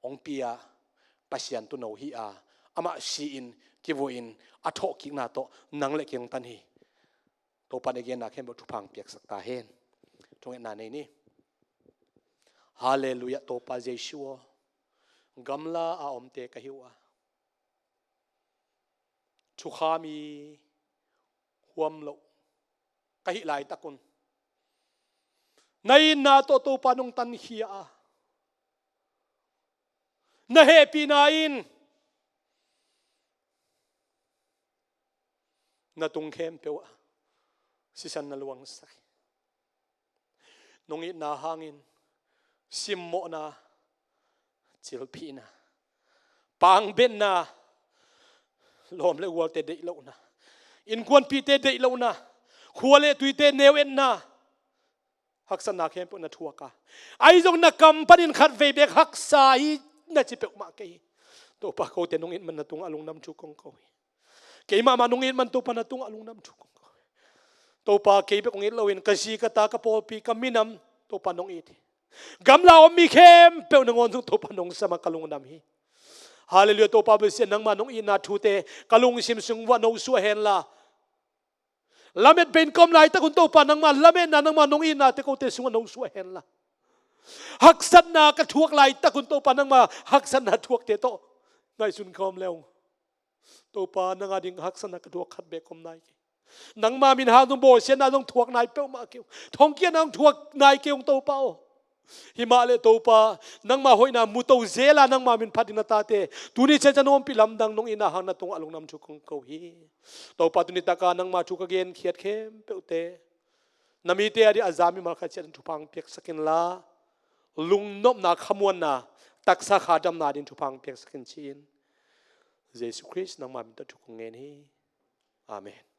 องเปียปัสยันตุโนฮีอาอามาชีอินกิโวอินอัทโอกินาโตนังเล็กยังตันฮีโตปันเอเกนนาเข้มบุทุพังเปียกสักตาเฮนตรงนั้นนี่ฮาเลลูยาโตปาเจชัวกัมลาอาอมเตกะฮิวาชุขามีหวมโลกะฮิไลตะกุนในนาโตโตปานงตันเฮียนาเฮปีนาอินนาตุงเข้มเปวะสิสันนลวงสักนงอินาหางอินซิมโมนาจิลพีนาปังเบนนาลมเลวัวเตเดลนะอินควนพีเตเดลนะขวเลตุยเตเนวเอ็นนะฮักษณะเข้มปุ่นทัวกาไอจงนักกำปนินขัดเวเบกฮักษาอีน่าจะเป็นมาเกยตัวปากเขาเตนงอินมันนตุงอลุงน้ำชุกของเขาเกยมามานงอินมันตัวปนตุงอลุงน้ำชุกของเขาตัวปากเกยเบกงอินลวินกษีกตากระโปปีกมินำตัวปนงอินกำลาวมีเข้มเปลนงอนทุกตัวปนงสมักกลุงน้ำฮีฮาเลลูยาตัวปาเบเซียนนังมานงอินาทูเตกลุงซิมซุงวันโนสัวเฮนลาลาเมดเป็นกำไรตะกุนตัวปานังมาลาเมดนังมานงอินาเตโกเตซุงวันโนสัวเฮนลาหักสันนากระทวกไหลตะกุนตัวปานังมาหักสันนาทวกเตโตนายสุนคอมแล้วตัวปานังอดิงหักสันนากระทวกขัดเบกคมนายนังมามินหาตุโบเซียนนาต้องทวกนายเป้ามาเกี่ยวทองเกียนนังทวกนายเกี่ยวตัวเป้า hi ma le to pa nang ma hoina mu to zela nang ma min phatina ta te tu ni che chanom pilam dang nong ina hang na tung alung nam chu kong ko hi to pa tu ni ta ka nang ma chu ka gen khiat khem pe te nami te adi azami mal kha chen thu pang pek sakin la lung nop na khamuan na taksa khadam na din thu pang pek sakin chin Jesus Christ nang ma min ta thu kong ngen hi amen